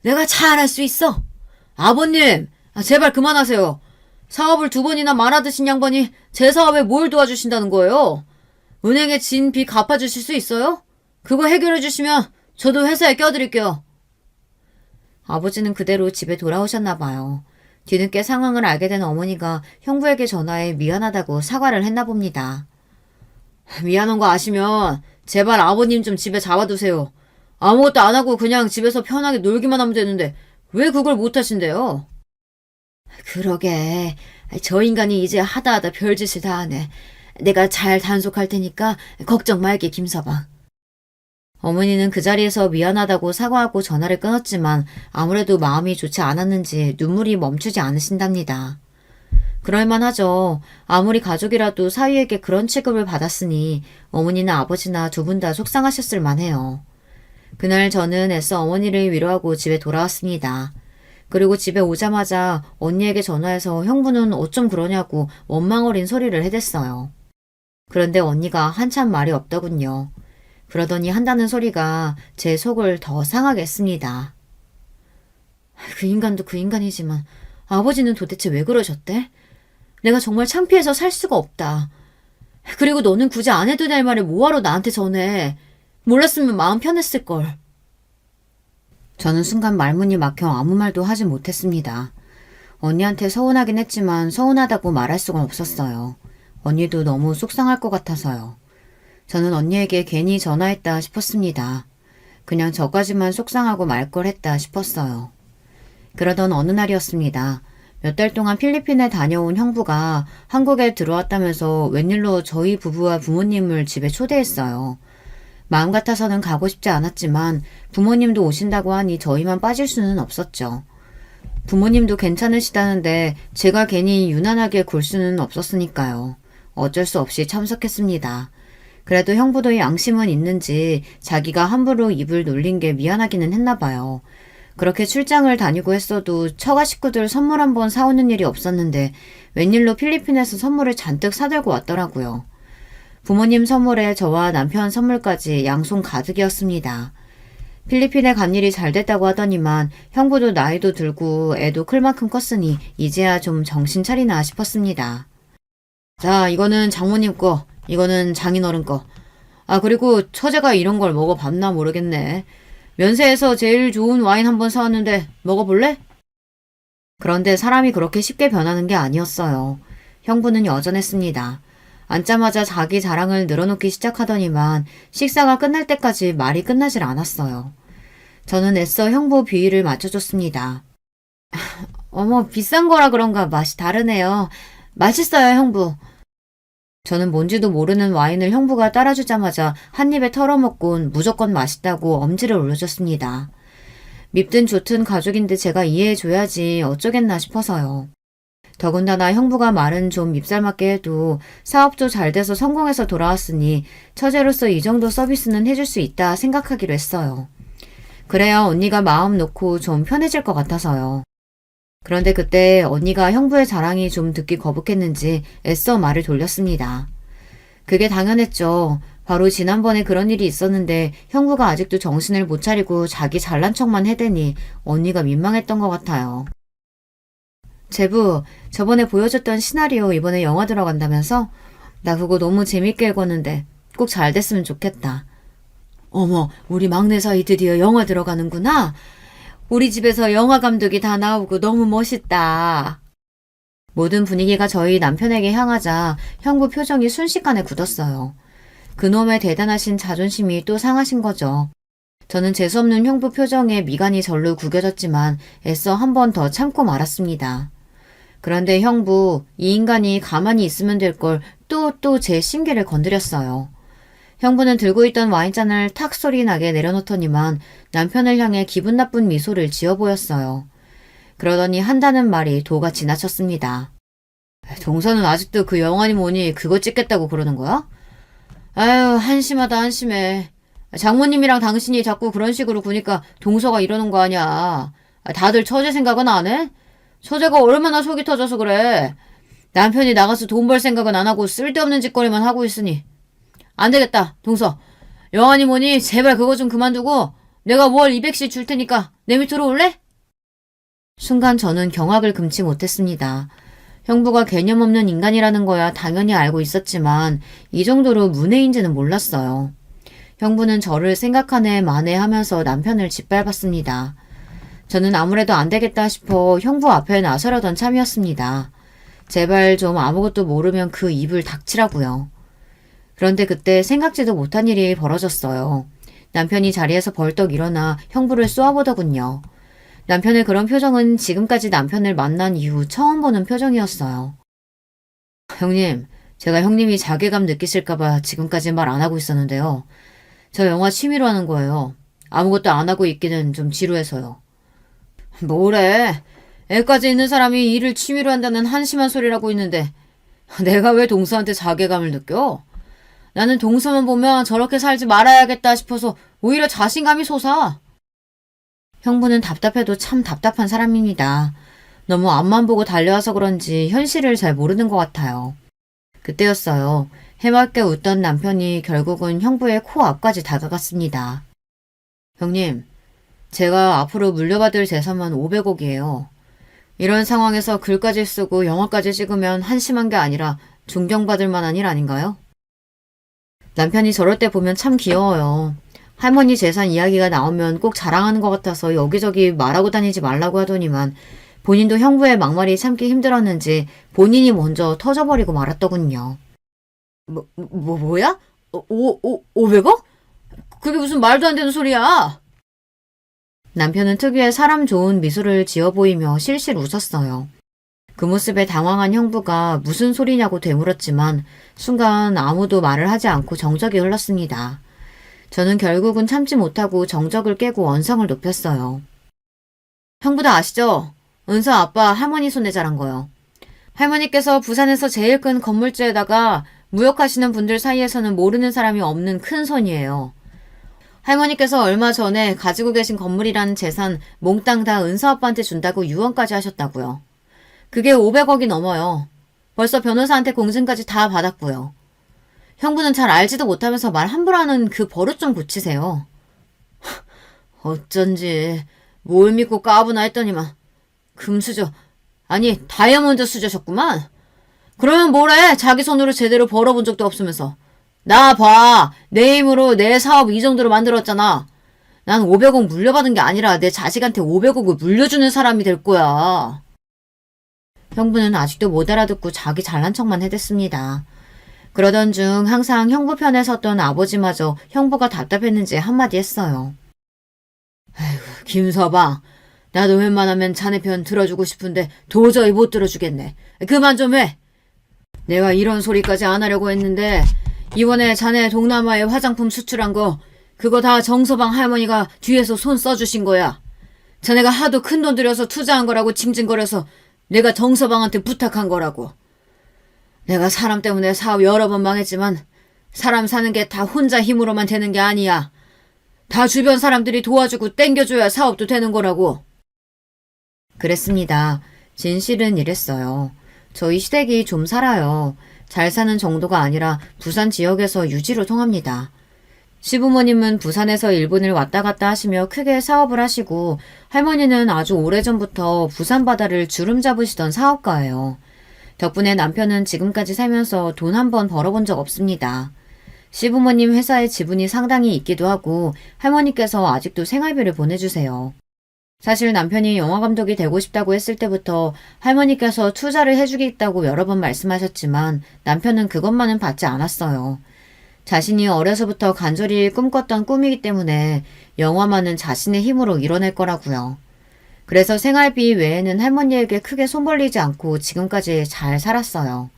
내가 잘할 수 있어. 아버님, 제발 그만하세요. 사업을 2번이나 말아드신 양반이 제 사업에 뭘 도와주신다는 거예요? 은행에 진 빚 갚아주실 수 있어요? 그거 해결해 주시면 저도 회사에 껴드릴게요. 아버지는 그대로 집에 돌아오셨나 봐요. 뒤늦게 상황을 알게 된 어머니가 형부에게 전화해 미안하다고 사과를 했나 봅니다. 미안한 거 아시면 제발 아버님 좀 집에 잡아두세요. 아무것도 안 하고 그냥 집에서 편하게 놀기만 하면 되는데 왜 그걸 못 하신대요? 그러게. 저 인간이 이제 하다 별짓을 다 하네. 내가 잘 단속할 테니까 걱정 말게, 김서방. 어머니는 그 자리에서 미안하다고 사과하고 전화를 끊었지만 아무래도 마음이 좋지 않았는지 눈물이 멈추지 않으신답니다. 그럴만하죠. 아무리 가족이라도 사위에게 그런 취급을 받았으니 어머니나 아버지나 두 분 다 속상하셨을 만해요. 그날 저는 애써 어머니를 위로하고 집에 돌아왔습니다. 그리고 집에 오자마자 언니에게 전화해서 형부는 어쩜 그러냐고 원망 어린 소리를 해댔어요. 그런데 언니가 한참 말이 없더군요. 그러더니 한다는 소리가 제 속을 더 상하게 했습니다. 그 인간도 그 인간이지만 아버지는 도대체 왜 그러셨대? 내가 정말 창피해서 살 수가 없다. 그리고 너는 굳이 안 해도 될 말을 뭐하러 나한테 전해. 몰랐으면 마음 편했을걸. 저는 순간 말문이 막혀 아무 말도 하지 못했습니다. 언니한테 서운하긴 했지만 서운하다고 말할 수가 없었어요. 언니도 너무 속상할 것 같아서요. 저는 언니에게 괜히 전화했다 싶었습니다. 그냥 저까지만 속상하고 말 걸 했다 싶었어요. 그러던 어느 날이었습니다. 몇 달 동안 필리핀에 다녀온 형부가 한국에 들어왔다면서 웬일로 저희 부부와 부모님을 집에 초대했어요. 마음 같아서는 가고 싶지 않았지만 부모님도 오신다고 하니 저희만 빠질 수는 없었죠. 부모님도 괜찮으시다는데 제가 괜히 유난하게 굴 수는 없었으니까요. 어쩔 수 없이 참석했습니다. 그래도 형부도 양심은 있는지 자기가 함부로 입을 놀린 게 미안하기는 했나 봐요. 그렇게 출장을 다니고 했어도 처가 식구들 선물 한번 사오는 일이 없었는데 웬일로 필리핀에서 선물을 잔뜩 사들고 왔더라고요. 부모님 선물에 저와 남편 선물까지 양손 가득이었습니다. 필리핀에 간 일이 잘 됐다고 하더니만 형부도 나이도 들고 애도 클 만큼 컸으니 이제야 좀 정신 차리나 싶었습니다. 자, 이거는 장모님 거, 이거는 장인어른 거. 그리고 처제가 이런 걸 먹어봤나 모르겠네. 면세에서 제일 좋은 와인 한번 사왔는데 먹어볼래? 그런데 사람이 그렇게 쉽게 변하는 게 아니었어요. 형부는 여전했습니다. 앉자마자 자기 자랑을 늘어놓기 시작하더니만 식사가 끝날 때까지 말이 끝나질 않았어요. 저는 애써 형부 비위를 맞춰줬습니다. 어머, 비싼 거라 그런가 맛이 다르네요. 맛있어요, 형부. 저는 뭔지도 모르는 와인을 형부가 따라주자마자 한 입에 털어먹곤 무조건 맛있다고 엄지를 올려줬습니다. 밉든 좋든 가족인데 제가 이해해줘야지 어쩌겠나 싶어서요. 더군다나 형부가 말은 좀 밉살맞게 해도 사업도 잘 돼서 성공해서 돌아왔으니 처제로서 이 정도 서비스는 해줄 수 있다 생각하기로 했어요. 그래야 언니가 마음 놓고 좀 편해질 것 같아서요. 그런데 그때 언니가 형부의 자랑이 좀 듣기 거북했는지 애써 말을 돌렸습니다. 그게 당연했죠. 바로 지난번에 그런 일이 있었는데 형부가 아직도 정신을 못 차리고 자기 잘난 척만 해대니 언니가 민망했던 것 같아요. 제부, 저번에 보여줬던 시나리오 이번에 영화 들어간다면서? 나 그거 너무 재밌게 읽었는데 꼭 잘 됐으면 좋겠다. 어머, 우리 막내 사이 드디어 영화 들어가는구나. 우리 집에서 영화 감독이 다 나오고 너무 멋있다. 모든 분위기가 저희 남편에게 향하자 형부 표정이 순식간에 굳었어요. 그놈의 대단하신 자존심이 또 상하신 거죠. 저는 재수없는 형부 표정에 미간이 절로 구겨졌지만 애써 한 번 더 참고 말았습니다. 그런데 형부, 이 인간이 가만히 있으면 될 걸 또 제 심기를 건드렸어요. 형부는 들고 있던 와인잔을 탁 소리 나게 내려놓더니만 남편을 향해 기분 나쁜 미소를 지어 보였어요. 그러더니 한다는 말이 도가 지나쳤습니다. 동서는 아직도 그 영화니 뭐니 그거 찍겠다고 그러는 거야? 아유, 한심하다 한심해. 장모님이랑 당신이 자꾸 그런 식으로 구니까 동서가 이러는 거 아니야. 다들 처제 생각은 안 해? 처제가 얼마나 속이 터져서 그래. 남편이 나가서 돈 벌 생각은 안 하고 쓸데없는 짓거리만 하고 있으니. 안 되겠다, 동서. 영화니 뭐니 제발 그거 좀 그만두고 내가 월 200씩 줄 테니까 내 밑으로 올래? 순간 저는 경악을 금치 못했습니다. 형부가 개념 없는 인간이라는 거야 당연히 알고 있었지만 이 정도로 문외인지는 몰랐어요. 형부는 저를 생각하네 만회하면서 남편을 짓밟았습니다. 저는 아무래도 안 되겠다 싶어 형부 앞에 나서려던 참이었습니다. 제발 좀 아무것도 모르면 그 입을 닥치라고요. 그런데 그때 생각지도 못한 일이 벌어졌어요. 남편이 자리에서 벌떡 일어나 형부를 쏘아보더군요. 남편의 그런 표정은 지금까지 남편을 만난 이후 처음 보는 표정이었어요. 형님, 제가 형님이 자괴감 느끼실까봐 지금까지 말 안 하고 있었는데요. 저 영화 취미로 하는 거예요. 아무것도 안 하고 있기는 좀 지루해서요. 뭐래? 애까지 있는 사람이 일을 취미로 한다는 한심한 소리라고 있는데 내가 왜 동서한테 자괴감을 느껴? 나는 동서만 보면 저렇게 살지 말아야겠다 싶어서 오히려 자신감이 솟아. 형부는 답답해도 참 답답한 사람입니다. 너무 앞만 보고 달려와서 그런지 현실을 잘 모르는 것 같아요. 그때였어요. 해맑게 웃던 남편이 결국은 형부의 코앞까지 다가갔습니다. 형님, 제가 앞으로 물려받을 재산만 500억이에요. 이런 상황에서 글까지 쓰고 영화까지 찍으면 한심한 게 아니라 존경받을 만한 일 아닌가요? 남편이 저럴 때 보면 참 귀여워요. 할머니 재산 이야기가 나오면 꼭 자랑하는 것 같아서 여기저기 말하고 다니지 말라고 하더니만 본인도 형부의 막말이 참기 힘들었는지 본인이 먼저 터져버리고 말았더군요. 뭐야? 500억? 그게 무슨 말도 안 되는 소리야? 남편은 특유의 사람 좋은 미소를 지어 보이며 실실 웃었어요. 그 모습에 당황한 형부가 무슨 소리냐고 되물었지만 순간 아무도 말을 하지 않고 정적이 흘렀습니다. 저는 결국은 참지 못하고 정적을 깨고 언성을 높였어요. 형부도 아시죠? 은서 아빠 할머니 손에 자란 거요. 할머니께서 부산에서 제일 큰 건물주에다가 무역하시는 분들 사이에서는 모르는 사람이 없는 큰 손이에요. 할머니께서 얼마 전에 가지고 계신 건물이라는 재산 몽땅 다 은서 아빠한테 준다고 유언까지 하셨다고요. 그게 500억이 넘어요. 벌써 변호사한테 공증까지 다 받았고요. 형부는 잘 알지도 못하면서 말 함부로 하는 그 버릇 좀 고치세요. 어쩐지 뭘 믿고 까부나 했더니만 금수저 아니 다이아몬드 수저셨구만. 그러면 뭐래 자기 손으로 제대로 벌어본 적도 없으면서. 나 봐. 내 힘으로 내 사업 이 정도로 만들었잖아. 난 500억 물려받은 게 아니라 내 자식한테 500억을 물려주는 사람이 될 거야. 형부는 아직도 못 알아듣고 자기 잘난 척만 해댔습니다. 그러던 중 항상 형부 편에 섰던 아버지마저 형부가 답답했는지 한마디 했어요. 아이고 김서방. 나도 웬만하면 자네 편 들어주고 싶은데 도저히 못 들어주겠네. 그만 좀 해. 내가 이런 소리까지 안 하려고 했는데 이번에 자네 동남아에 화장품 수출한 거 그거 다 정서방 할머니가 뒤에서 손 써주신 거야. 자네가 하도 큰 돈 들여서 투자한 거라고 징징거려서 내가 정서방한테 부탁한 거라고. 내가 사람 때문에 사업 여러 번 망했지만 사람 사는 게 다 혼자 힘으로만 되는 게 아니야. 다 주변 사람들이 도와주고 땡겨줘야 사업도 되는 거라고. 그랬습니다. 진실은 이랬어요. 저희 시댁이 좀 살아요. 잘 사는 정도가 아니라 부산 지역에서 유지로 통합니다. 시부모님은 부산에서 일본을 왔다 갔다 하시며 크게 사업을 하시고 할머니는 아주 오래전부터 부산 바다를 주름 잡으시던 사업가예요. 덕분에 남편은 지금까지 살면서 돈 한 번 벌어본 적 없습니다. 시부모님 회사에 지분이 상당히 있기도 하고 할머니께서 아직도 생활비를 보내주세요. 사실 남편이 영화감독이 되고 싶다고 했을 때부터 할머니께서 투자를 해주겠다고 여러 번 말씀하셨지만 남편은 그것만은 받지 않았어요. 자신이 어려서부터 간절히 꿈꿨던 꿈이기 때문에 영화만은 자신의 힘으로 이뤄낼 거라고요. 그래서 생활비 외에는 할머니에게 크게 손 벌리지 않고 지금까지 잘 살았어요.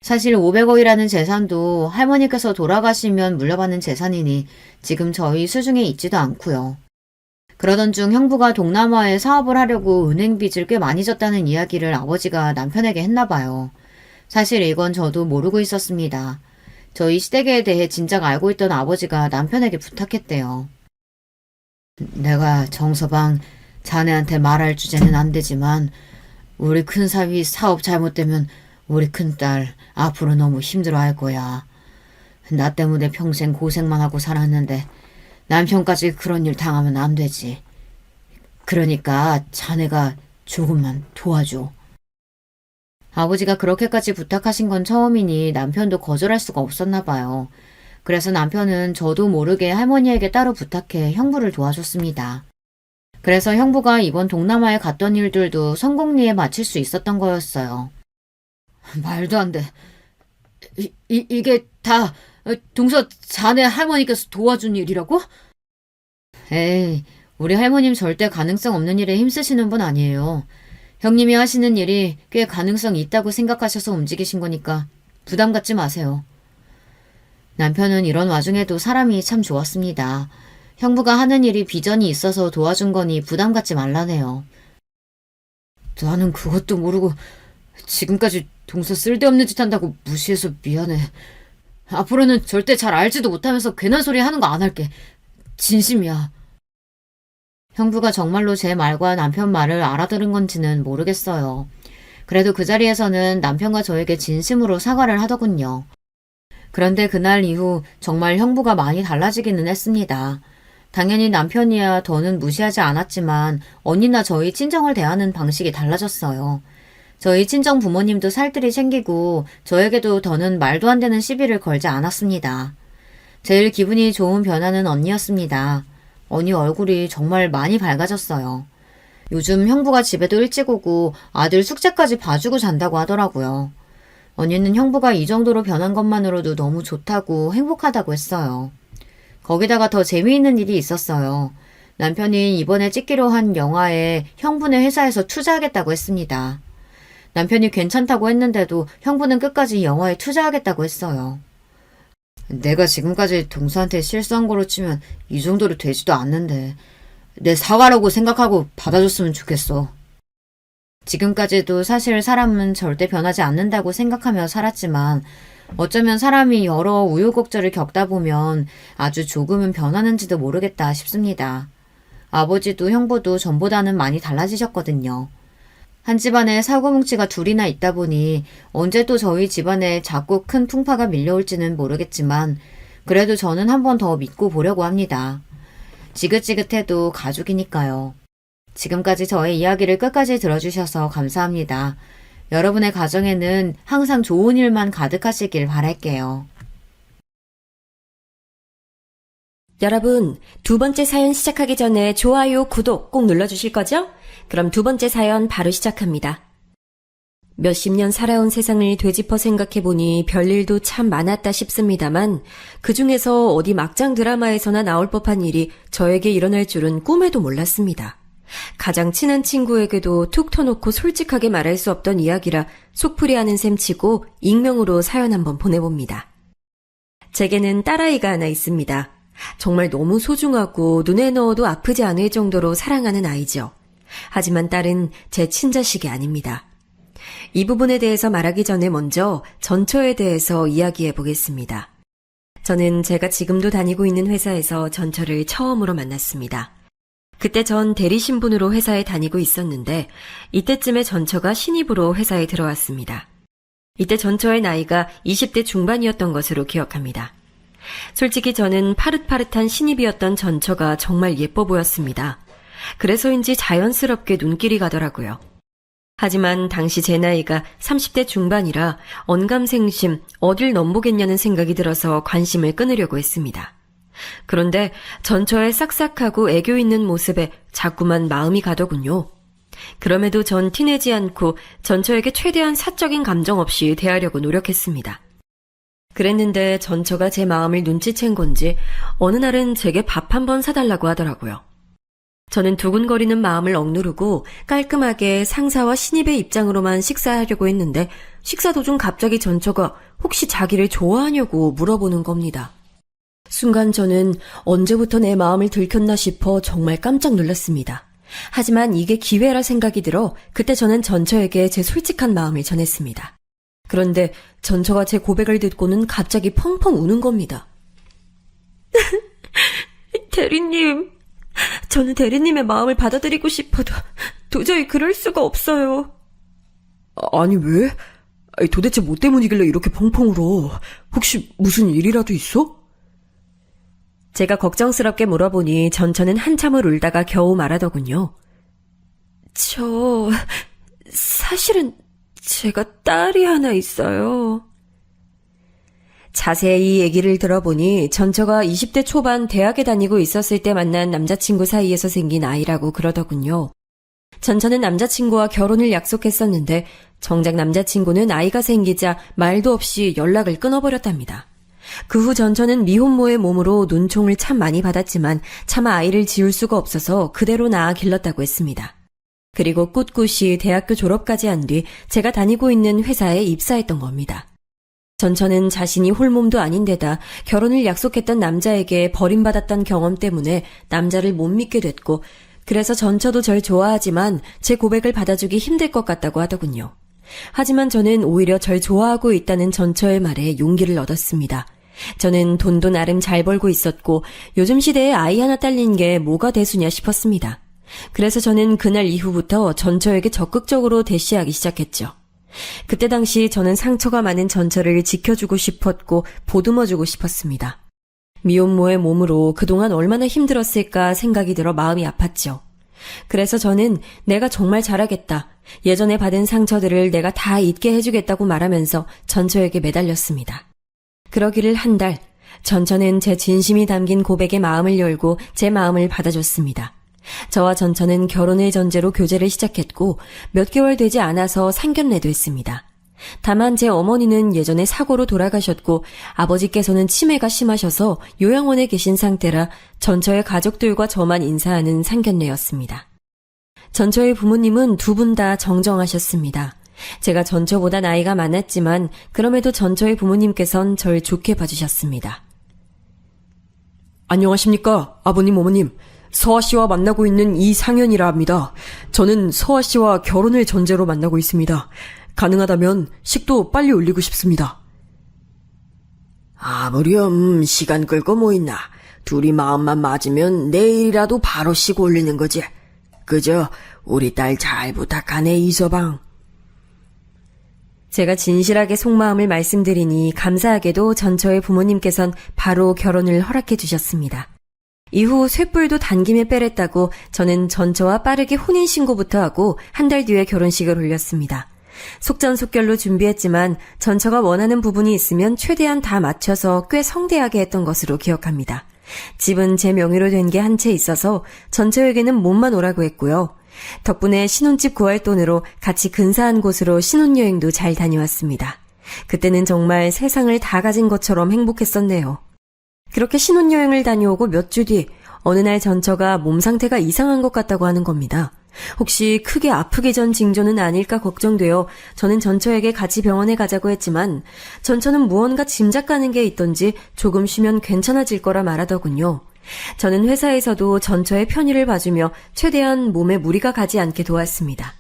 사실 500억이라는 재산도 할머니께서 돌아가시면 물려받는 재산이니 지금 저희 수중에 있지도 않고요. 그러던 중 형부가 동남아에 사업을 하려고 은행 빚을 꽤 많이 졌다는 이야기를 아버지가 남편에게 했나 봐요. 사실 이건 저도 모르고 있었습니다. 저희 시댁에 대해 진작 알고 있던 아버지가 남편에게 부탁했대요. 내가 정서방 자네한테 말할 주제는 안 되지만 우리 큰사위 사업 잘못되면 우리 큰딸 앞으로 너무 힘들어할 거야. 나 때문에 평생 고생만 하고 살았는데 남편까지 그런 일 당하면 안 되지. 그러니까 자네가 조금만 도와줘. 아버지가 그렇게까지 부탁하신 건 처음이니 남편도 거절할 수가 없었나 봐요. 그래서 남편은 저도 모르게 할머니에게 따로 부탁해 형부를 도와줬습니다. 그래서 형부가 이번 동남아에 갔던 일들도 성공리에 마칠 수 있었던 거였어요. 말도 안 돼. 이게 다 동서 자네 할머니께서 도와준 일이라고? 에이, 우리 할머님 절대 가능성 없는 일에 힘쓰시는 분 아니에요. 형님이 하시는 일이 꽤 가능성이 있다고 생각하셔서 움직이신 거니까 부담 갖지 마세요. 남편은 이런 와중에도 사람이 참 좋았습니다. 형부가 하는 일이 비전이 있어서 도와준 거니 부담 갖지 말라네요. 나는 그것도 모르고 지금까지 동서 쓸데없는 짓 한다고 무시해서 미안해. 앞으로는 절대 잘 알지도 못하면서 괜한 소리 하는 거 안 할게. 진심이야. 형부가 정말로 제 말과 남편 말을 알아들은 건지는 모르겠어요. 그래도 그 자리에서는 남편과 저에게 진심으로 사과를 하더군요. 그런데 그날 이후 정말 형부가 많이 달라지기는 했습니다. 당연히 남편이야 더는 무시하지 않았지만 언니나 저희 친정을 대하는 방식이 달라졌어요. 저희 친정 부모님도 살뜰히 챙기고 저에게도 더는 말도 안 되는 시비를 걸지 않았습니다. 제일 기분이 좋은 변화는 언니였습니다. 언니 얼굴이 정말 많이 밝아졌어요. 요즘 형부가 집에도 일찍 오고 아들 숙제까지 봐주고 잔다고 하더라고요. 언니는 형부가 이 정도로 변한 것만으로도 너무 좋다고 행복하다고 했어요. 거기다가 더 재미있는 일이 있었어요. 남편이 이번에 찍기로 한 영화에 형부네 회사에서 투자하겠다고 했습니다. 남편이 괜찮다고 했는데도 형부는 끝까지 영화에 투자하겠다고 했어요. 내가 지금까지 동서한테 실수한 거로 치면 이 정도로 되지도 않는데 내 사과라고 생각하고 받아줬으면 좋겠어. 지금까지도 사실 사람은 절대 변하지 않는다고 생각하며 살았지만 어쩌면 사람이 여러 우여곡절을 겪다 보면 아주 조금은 변하는지도 모르겠다 싶습니다. 아버지도 형부도 전보다는 많이 달라지셨거든요. 한 집안에 사고뭉치가 둘이나 있다 보니 언제 또 저희 집안에 자꾸 큰 풍파가 밀려올지는 모르겠지만 그래도 저는 한 번 더 믿고 보려고 합니다. 지긋지긋해도 가족이니까요. 지금까지 저의 이야기를 끝까지 들어주셔서 감사합니다. 여러분의 가정에는 항상 좋은 일만 가득하시길 바랄게요. 여러분, 두 번째 사연 시작하기 전에 좋아요, 구독 꼭 눌러주실 거죠? 그럼 두 번째 사연 바로 시작합니다. 몇십 년 살아온 세상을 되짚어 생각해보니 별일도 참 많았다 싶습니다만 그 중에서 어디 막장 드라마에서나 나올 법한 일이 저에게 일어날 줄은 꿈에도 몰랐습니다. 가장 친한 친구에게도 툭 터놓고 솔직하게 말할 수 없던 이야기라 속풀이하는 셈 치고 익명으로 사연 한번 보내봅니다. 제게는 딸아이가 하나 있습니다. 정말 너무 소중하고 눈에 넣어도 아프지 않을 정도로 사랑하는 아이죠. 하지만 딸은 제 친자식이 아닙니다. 이 부분에 대해서 말하기 전에 먼저 전처에 대해서 이야기해 보겠습니다. 저는 제가 지금도 다니고 있는 회사에서 전처를 처음으로 만났습니다. 그때 전 대리신분으로 회사에 다니고 있었는데 이때쯤에 전처가 신입으로 회사에 들어왔습니다. 이때 전처의 나이가 20대 중반이었던 것으로 기억합니다. 솔직히 저는 파릇파릇한 신입이었던 전처가 정말 예뻐 보였습니다. 그래서인지 자연스럽게 눈길이 가더라고요. 하지만 당시 제 나이가 30대 중반이라 언감생심 어딜 넘보겠냐는 생각이 들어서 관심을 끊으려고 했습니다. 그런데 전처의 싹싹하고 애교 있는 모습에 자꾸만 마음이 가더군요. 그럼에도 전 티내지 않고 전처에게 최대한 사적인 감정 없이 대하려고 노력했습니다. 그랬는데 전처가 제 마음을 눈치챈 건지 어느 날은 제게 밥 한 번 사달라고 하더라고요. 저는 두근거리는 마음을 억누르고 깔끔하게 상사와 신입의 입장으로만 식사하려고 했는데 식사 도중 갑자기 전처가 혹시 자기를 좋아하냐고 물어보는 겁니다. 순간 저는 언제부터 내 마음을 들켰나 싶어 정말 깜짝 놀랐습니다. 하지만 이게 기회라 생각이 들어 그때 저는 전처에게 제 솔직한 마음을 전했습니다. 그런데 전처가 제 고백을 듣고는 갑자기 펑펑 우는 겁니다. 대리님, 저는 대리님의 마음을 받아들이고 싶어도 도저히 그럴 수가 없어요. 아니 왜? 도대체 뭐 때문이길래 이렇게 펑펑 울어? 혹시 무슨 일이라도 있어? 제가 걱정스럽게 물어보니 전처는 한참을 울다가 겨우 말하더군요. 사실은 제가 딸이 하나 있어요. 자세히 얘기를 들어보니 전처가 20대 초반 대학에 다니고 있었을 때 만난 남자친구 사이에서 생긴 아이라고 그러더군요. 전처는 남자친구와 결혼을 약속했었는데 정작 남자친구는 아이가 생기자 말도 없이 연락을 끊어버렸답니다. 그 후 전처는 미혼모의 몸으로 눈총을 참 많이 받았지만 차마 아이를 지울 수가 없어서 그대로 낳아 길렀다고 했습니다. 그리고 꿋꿋이 대학교 졸업까지 한 뒤 제가 다니고 있는 회사에 입사했던 겁니다. 전처는 자신이 홀몸도 아닌데다 결혼을 약속했던 남자에게 버림받았던 경험 때문에 남자를 못 믿게 됐고 그래서 전처도 절 좋아하지만 제 고백을 받아주기 힘들 것 같다고 하더군요. 하지만 저는 오히려 절 좋아하고 있다는 전처의 말에 용기를 얻었습니다. 저는 돈도 나름 잘 벌고 있었고 요즘 시대에 아이 하나 딸린 게 뭐가 대수냐 싶었습니다. 그래서 저는 그날 이후부터 전처에게 적극적으로 대시하기 시작했죠. 그때 당시 저는 상처가 많은 전처를 지켜주고 싶었고 보듬어주고 싶었습니다. 미혼모의 몸으로 그동안 얼마나 힘들었을까 생각이 들어 마음이 아팠죠. 그래서 저는 내가 정말 잘하겠다. 예전에 받은 상처들을 내가 다 잊게 해주겠다고 말하면서 전처에게 매달렸습니다. 그러기를 한 달, 전처는 제 진심이 담긴 고백에 마음을 열고 제 마음을 받아줬습니다. 저와 전처는 결혼을 전제로 교제를 시작했고 몇 개월 되지 않아서 상견례도 했습니다. 다만 제 어머니는 예전에 사고로 돌아가셨고 아버지께서는 치매가 심하셔서 요양원에 계신 상태라 전처의 가족들과 저만 인사하는 상견례였습니다. 전처의 부모님은 두 분 다 정정하셨습니다. 제가 전처보다 나이가 많았지만 그럼에도 전처의 부모님께선 절 좋게 봐주셨습니다. 안녕하십니까, 아버님, 어머님. 서아 씨와 만나고 있는 이상현이라 합니다. 저는 서아 씨와 결혼을 전제로 만나고 있습니다. 가능하다면 식도 빨리 올리고 싶습니다. 아무렴, 시간 끌고 뭐 있나. 둘이 마음만 맞으면 내일이라도 바로 식 올리는 거지. 그저 우리 딸 잘 부탁하네, 이서방. 제가 진실하게 속마음을 말씀드리니 감사하게도 전처의 부모님께선 바로 결혼을 허락해 주셨습니다. 이후 쇳불도 단김에 빼랬다고 저는 전처와 빠르게 혼인신고부터 하고 한 달 뒤에 결혼식을 올렸습니다. 속전속결로 준비했지만 전처가 원하는 부분이 있으면 최대한 다 맞춰서 꽤 성대하게 했던 것으로 기억합니다. 집은 제 명의로 된 게 한 채 있어서 전처에게는 몸만 오라고 했고요. 덕분에 신혼집 구할 돈으로 같이 근사한 곳으로 신혼여행도 잘 다녀왔습니다. 그때는 정말 세상을 다 가진 것처럼 행복했었네요. 그렇게 신혼여행을 다녀오고 몇 주 뒤 어느 날 전처가 몸 상태가 이상한 것 같다고 하는 겁니다. 혹시 크게 아프기 전 징조는 아닐까 걱정되어 저는 전처에게 같이 병원에 가자고 했지만 전처는 무언가 짐작 가는 게 있던지 조금 쉬면 괜찮아질 거라 말하더군요. 저는 회사에서도 전처의 편의를 봐주며 최대한 몸에 무리가 가지 않게 도왔습니다.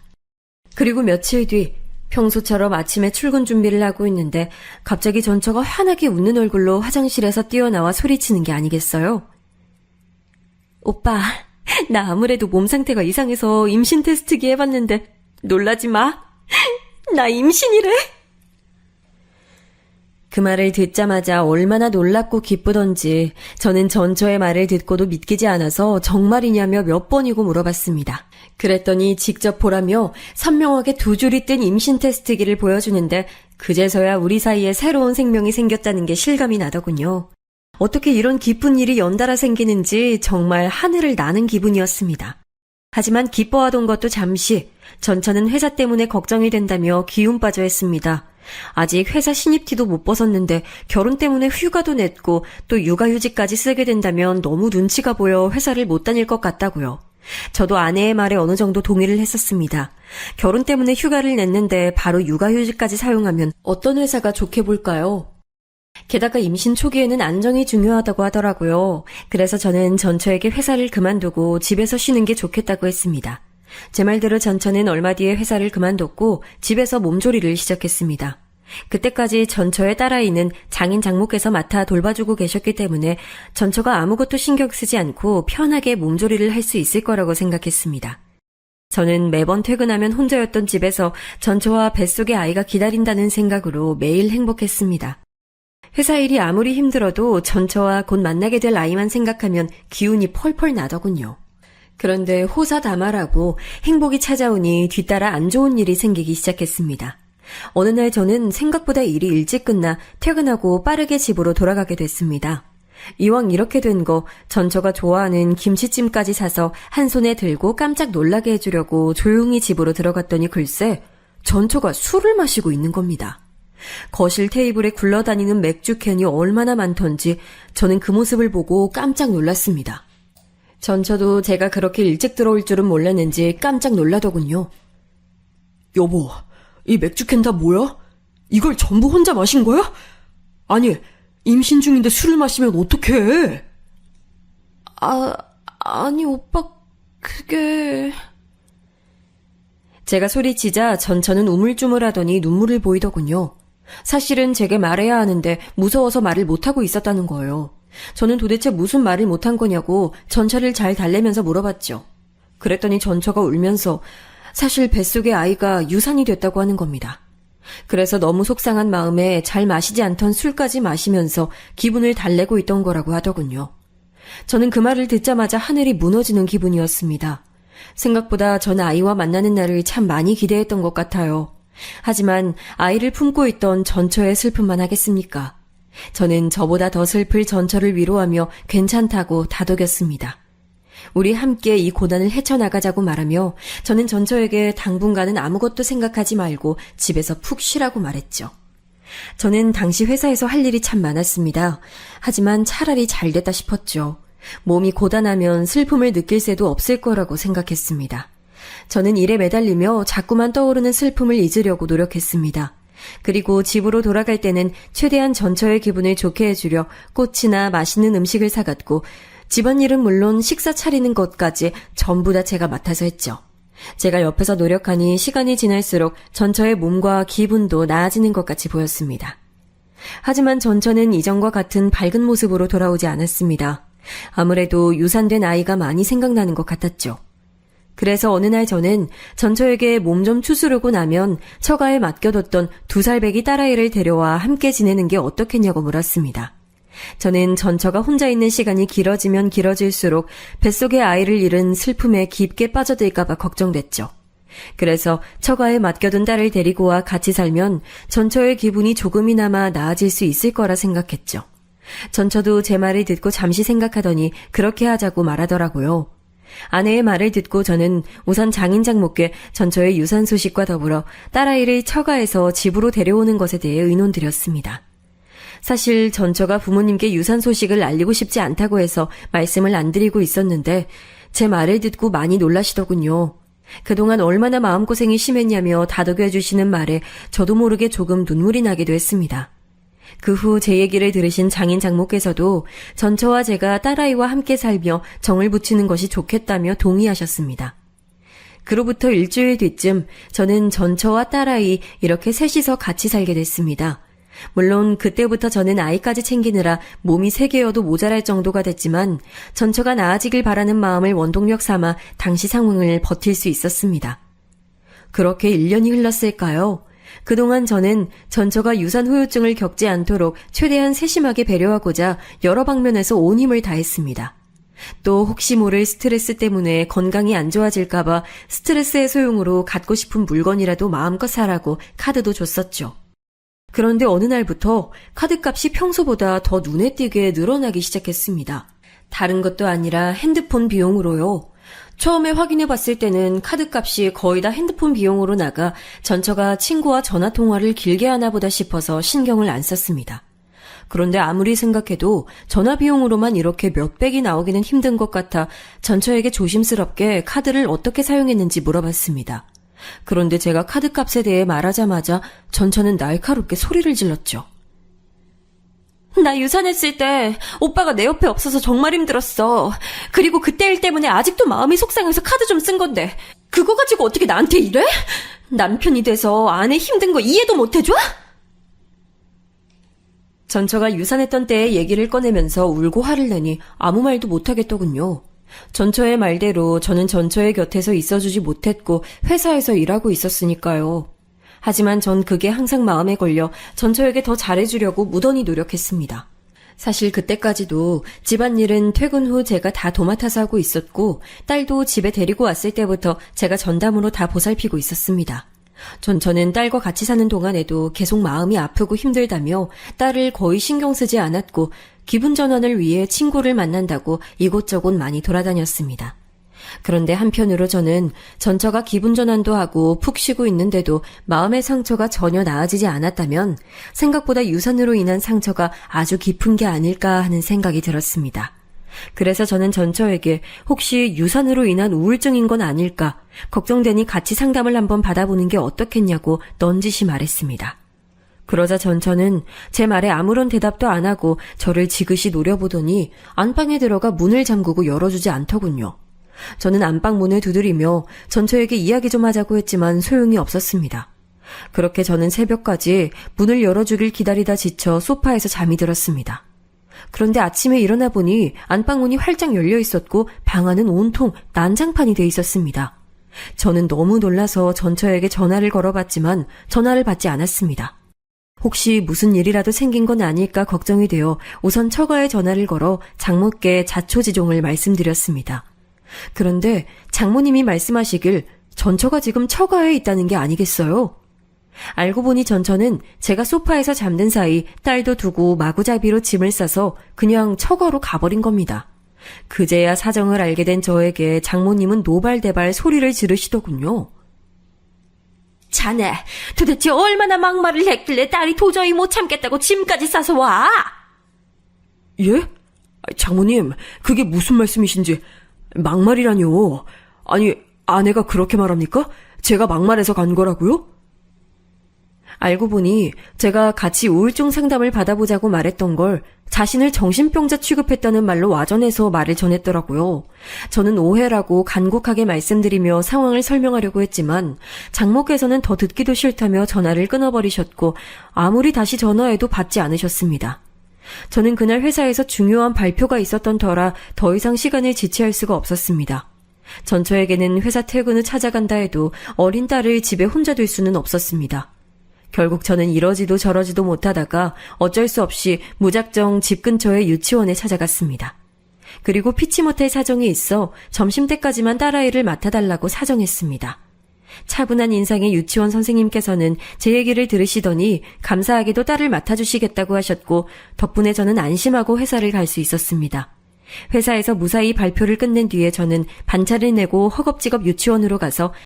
그리고 며칠 뒤 평소처럼 아침에 출근 준비를 하고 있는데 갑자기 전처가 환하게 웃는 얼굴로 화장실에서 뛰어나와 소리치는 게 아니겠어요? 오빠, 나 아무래도 몸 상태가 이상해서 임신 테스트기 해봤는데 놀라지 마. 나 임신이래. 그 말을 듣자마자 얼마나 놀랍고 기쁘던지 저는 전처의 말을 듣고도 믿기지 않아서 정말이냐며 몇 번이고 물어봤습니다. 그랬더니 직접 보라며 선명하게 두 줄이 뜬 임신 테스트기를 보여주는데 그제서야 우리 사이에 새로운 생명이 생겼다는 게 실감이 나더군요. 어떻게 이런 기쁜 일이 연달아 생기는지 정말 하늘을 나는 기분이었습니다. 하지만 기뻐하던 것도 잠시, 전처는 회사 때문에 걱정이 된다며 기운 빠져 했습니다. 아직 회사 신입티도 못 벗었는데 결혼 때문에 휴가도 냈고 또 육아휴직까지 쓰게 된다면 너무 눈치가 보여 회사를 못 다닐 것 같다고요. 저도 아내의 말에 어느 정도 동의를 했었습니다. 결혼 때문에 휴가를 냈는데 바로 육아휴직까지 사용하면 어떤 회사가 좋게 볼까요? 게다가 임신 초기에는 안정이 중요하다고 하더라고요. 그래서 저는 전처에게 회사를 그만두고 집에서 쉬는 게 좋겠다고 했습니다. 제 말대로 전처는 얼마 뒤에 회사를 그만뒀고 집에서 몸조리를 시작했습니다. 그때까지 전처의 딸아이는 장인 장모께서 맡아 돌봐주고 계셨기 때문에 전처가 아무것도 신경 쓰지 않고 편하게 몸조리를 할 수 있을 거라고 생각했습니다. 저는 매번 퇴근하면 혼자였던 집에서 전처와 뱃속의 아이가 기다린다는 생각으로 매일 행복했습니다. 회사 일이 아무리 힘들어도 전처와 곧 만나게 될 아이만 생각하면 기운이 펄펄 나더군요. 그런데 호사다마라고 행복이 찾아오니 뒤따라 안 좋은 일이 생기기 시작했습니다. 어느 날 저는 생각보다 일이 일찍 끝나 퇴근하고 빠르게 집으로 돌아가게 됐습니다. 이왕 이렇게 된 거 전처가 좋아하는 김치찜까지 사서 한 손에 들고 깜짝 놀라게 해주려고 조용히 집으로 들어갔더니 글쎄 전처가 술을 마시고 있는 겁니다. 거실 테이블에 굴러다니는 맥주 캔이 얼마나 많던지 저는 그 모습을 보고 깜짝 놀랐습니다. 전처도 제가 그렇게 일찍 들어올 줄은 몰랐는지 깜짝 놀라더군요. 여보, 이 맥주캔 다 뭐야? 이걸 전부 혼자 마신 거야? 아니, 임신 중인데 술을 마시면 어떡해? 아니 오빠 그게... 제가 소리치자 전처는 우물쭈물하더니 눈물을 보이더군요. 사실은 제게 말해야 하는데 무서워서 말을 못하고 있었다는 거예요. 저는 도대체 무슨 말을 못한 거냐고 전처를 잘 달래면서 물어봤죠. 그랬더니 전처가 울면서 사실 뱃속의 아이가 유산이 됐다고 하는 겁니다. 그래서 너무 속상한 마음에 잘 마시지 않던 술까지 마시면서 기분을 달래고 있던 거라고 하더군요. 저는 그 말을 듣자마자 하늘이 무너지는 기분이었습니다. 생각보다 전 아이와 만나는 날을 참 많이 기대했던 것 같아요. 하지만 아이를 품고 있던 전처의 슬픔만 하겠습니까? 저는 저보다 더 슬플 전처를 위로하며 괜찮다고 다독였습니다. 우리 함께 이 고난을 헤쳐나가자고 말하며 저는 전처에게 당분간은 아무것도 생각하지 말고 집에서 푹 쉬라고 말했죠. 저는 당시 회사에서 할 일이 참 많았습니다. 하지만 차라리 잘 됐다 싶었죠. 몸이 고단하면 슬픔을 느낄 새도 없을 거라고 생각했습니다. 저는 일에 매달리며 자꾸만 떠오르는 슬픔을 잊으려고 노력했습니다. 그리고 집으로 돌아갈 때는 최대한 전처의 기분을 좋게 해주려 꽃이나 맛있는 음식을 사갔고 집안일은 물론 식사 차리는 것까지 전부 다 제가 맡아서 했죠. 제가 옆에서 노력하니 시간이 지날수록 전처의 몸과 기분도 나아지는 것 같이 보였습니다. 하지만 전처는 이전과 같은 밝은 모습으로 돌아오지 않았습니다. 아무래도 유산된 아이가 많이 생각나는 것 같았죠. 그래서 어느 날 저는 전처에게 몸 좀 추스르고 나면 처가에 맡겨뒀던 2살배기 딸아이를 데려와 함께 지내는 게 어떻겠냐고 물었습니다. 저는 전처가 혼자 있는 시간이 길어지면 길어질수록 뱃속의 아이를 잃은 슬픔에 깊게 빠져들까봐 걱정됐죠. 그래서 처가에 맡겨둔 딸을 데리고 와 같이 살면 전처의 기분이 조금이나마 나아질 수 있을 거라 생각했죠. 전처도 제 말을 듣고 잠시 생각하더니 그렇게 하자고 말하더라고요. 아내의 말을 듣고 저는 우선 장인 장모께 전처의 유산 소식과 더불어 딸아이를 처가에서 집으로 데려오는 것에 대해 의논드렸습니다. 사실 전처가 부모님께 유산 소식을 알리고 싶지 않다고 해서 말씀을 안 드리고 있었는데 제 말을 듣고 많이 놀라시더군요. 그동안 얼마나 마음고생이 심했냐며 다독여 주시는 말에 저도 모르게 조금 눈물이 나기도 했습니다. 그 후 제 얘기를 들으신 장인 장모께서도 전처와 제가 딸아이와 함께 살며 정을 붙이는 것이 좋겠다며 동의하셨습니다. 그로부터 일주일 뒤쯤 저는 전처와 딸아이 이렇게 셋이서 같이 살게 됐습니다. 물론 그때부터 저는 아이까지 챙기느라 몸이 3개여도 모자랄 정도가 됐지만 전처가 나아지길 바라는 마음을 원동력 삼아 당시 상황을 버틸 수 있었습니다. 그렇게 1년이 흘렀을까요? 그동안 저는 전처가 유산 후유증을 겪지 않도록 최대한 세심하게 배려하고자 여러 방면에서 온 힘을 다했습니다. 또 혹시 모를 스트레스 때문에 건강이 안 좋아질까봐 스트레스 해소용으로 갖고 싶은 물건이라도 마음껏 사라고 카드도 줬었죠. 그런데 어느 날부터 카드값이 평소보다 더 눈에 띄게 늘어나기 시작했습니다. 다른 것도 아니라 핸드폰 비용으로요. 처음에 확인해 봤을 때는 카드값이 거의 다 핸드폰 비용으로 나가 전처가 친구와 전화통화를 길게 하나 보다 싶어서 신경을 안 썼습니다. 그런데 아무리 생각해도 전화 비용으로만 이렇게 몇백이 나오기는 힘든 것 같아 전처에게 조심스럽게 카드를 어떻게 사용했는지 물어봤습니다. 그런데 제가 카드값에 대해 말하자마자 전처는 날카롭게 소리를 질렀죠. 나 유산했을 때 오빠가 내 옆에 없어서 정말 힘들었어. 그리고 그때 일 때문에 아직도 마음이 속상해서 카드 좀 쓴 건데 그거 가지고 어떻게 나한테 이래? 남편이 돼서 아내 힘든 거 이해도 못 해줘? 전처가 유산했던 때의 얘기를 꺼내면서 울고 화를 내니 아무 말도 못하겠더군요. 전처의 말대로 저는 전처의 곁에서 있어주지 못했고 회사에서 일하고 있었으니까요. 하지만 전 그게 항상 마음에 걸려 전처에게 더 잘해주려고 무던히 노력했습니다. 사실 그때까지도 집안일은 퇴근 후 제가 다 도맡아서 하고 있었고 딸도 집에 데리고 왔을 때부터 제가 전담으로 다 보살피고 있었습니다. 전처는 딸과 같이 사는 동안에도 계속 마음이 아프고 힘들다며 딸을 거의 신경 쓰지 않았고 기분 전환을 위해 친구를 만난다고 이곳저곳 많이 돌아다녔습니다. 그런데 한편으로 저는 전처가 기분 전환도 하고 푹 쉬고 있는데도 마음의 상처가 전혀 나아지지 않았다면 생각보다 유산으로 인한 상처가 아주 깊은 게 아닐까 하는 생각이 들었습니다. 그래서 저는 전처에게 혹시 유산으로 인한 우울증인 건 아닐까 걱정되니 같이 상담을 한번 받아보는 게 어떻겠냐고 넌지시 말했습니다. 그러자 전처는 제 말에 아무런 대답도 안 하고 저를 지그시 노려보더니 안방에 들어가 문을 잠그고 열어주지 않더군요. 저는 안방 문을 두드리며 전처에게 이야기 좀 하자고 했지만 소용이 없었습니다. 그렇게 저는 새벽까지 문을 열어주길 기다리다 지쳐 소파에서 잠이 들었습니다. 그런데 아침에 일어나 보니 안방문이 활짝 열려 있었고 방 안은 온통 난장판이 돼 있었습니다. 저는 너무 놀라서 전처에게 전화를 걸어봤지만 전화를 받지 않았습니다. 혹시 무슨 일이라도 생긴 건 아닐까 걱정이 되어 우선 처가에 전화를 걸어 장모께 자초지종을 말씀드렸습니다. 그런데 장모님이 말씀하시길 전처가 지금 처가에 있다는 게 아니겠어요? 알고 보니 전처는 제가 소파에서 잠든 사이 딸도 두고 마구잡이로 짐을 싸서 그냥 처가로 가버린 겁니다. 그제야 사정을 알게 된 저에게 장모님은 노발대발 소리를 지르시더군요. 자네, 도대체 얼마나 막말을 했길래 딸이 도저히 못 참겠다고 짐까지 싸서 와? 예? 장모님, 그게 무슨 말씀이신지. 막말이라뇨. 아니, 아내가 그렇게 말합니까? 제가 막말해서 간 거라고요? 알고 보니 제가 같이 우울증 상담을 받아보자고 말했던 걸 자신을 정신병자 취급했다는 말로 와전해서 말을 전했더라고요. 저는 오해라고 간곡하게 말씀드리며 상황을 설명하려고 했지만 장모께서는 더 듣기도 싫다며 전화를 끊어버리셨고 아무리 다시 전화해도 받지 않으셨습니다. 저는 그날 회사에서 중요한 발표가 있었던 터라 더 이상 시간을 지체할 수가 없었습니다. 전처에게는 회사 퇴근 후 찾아간다 해도 어린 딸을 집에 혼자 둘 수는 없었습니다. 결국 저는 이러지도 저러지도 못하다가 어쩔 수 없이 무작정 집 근처의 유치원에 찾아갔습니다. 그리고 피치 못할 사정이 있어 점심때까지만 딸아이를 맡아달라고 사정했습니다. 차분한 인상의 유치원 선생님께서는 제 얘기를 들으시더니 감사하게도 딸을 맡아주시겠다고 하셨고 덕분에 저는 안심하고 회사를 갈 수 있었습니다. 회사에서 무사히 발표를 끝낸 뒤에 저는 반차를 내고 허겁지겁 유치원으로 가서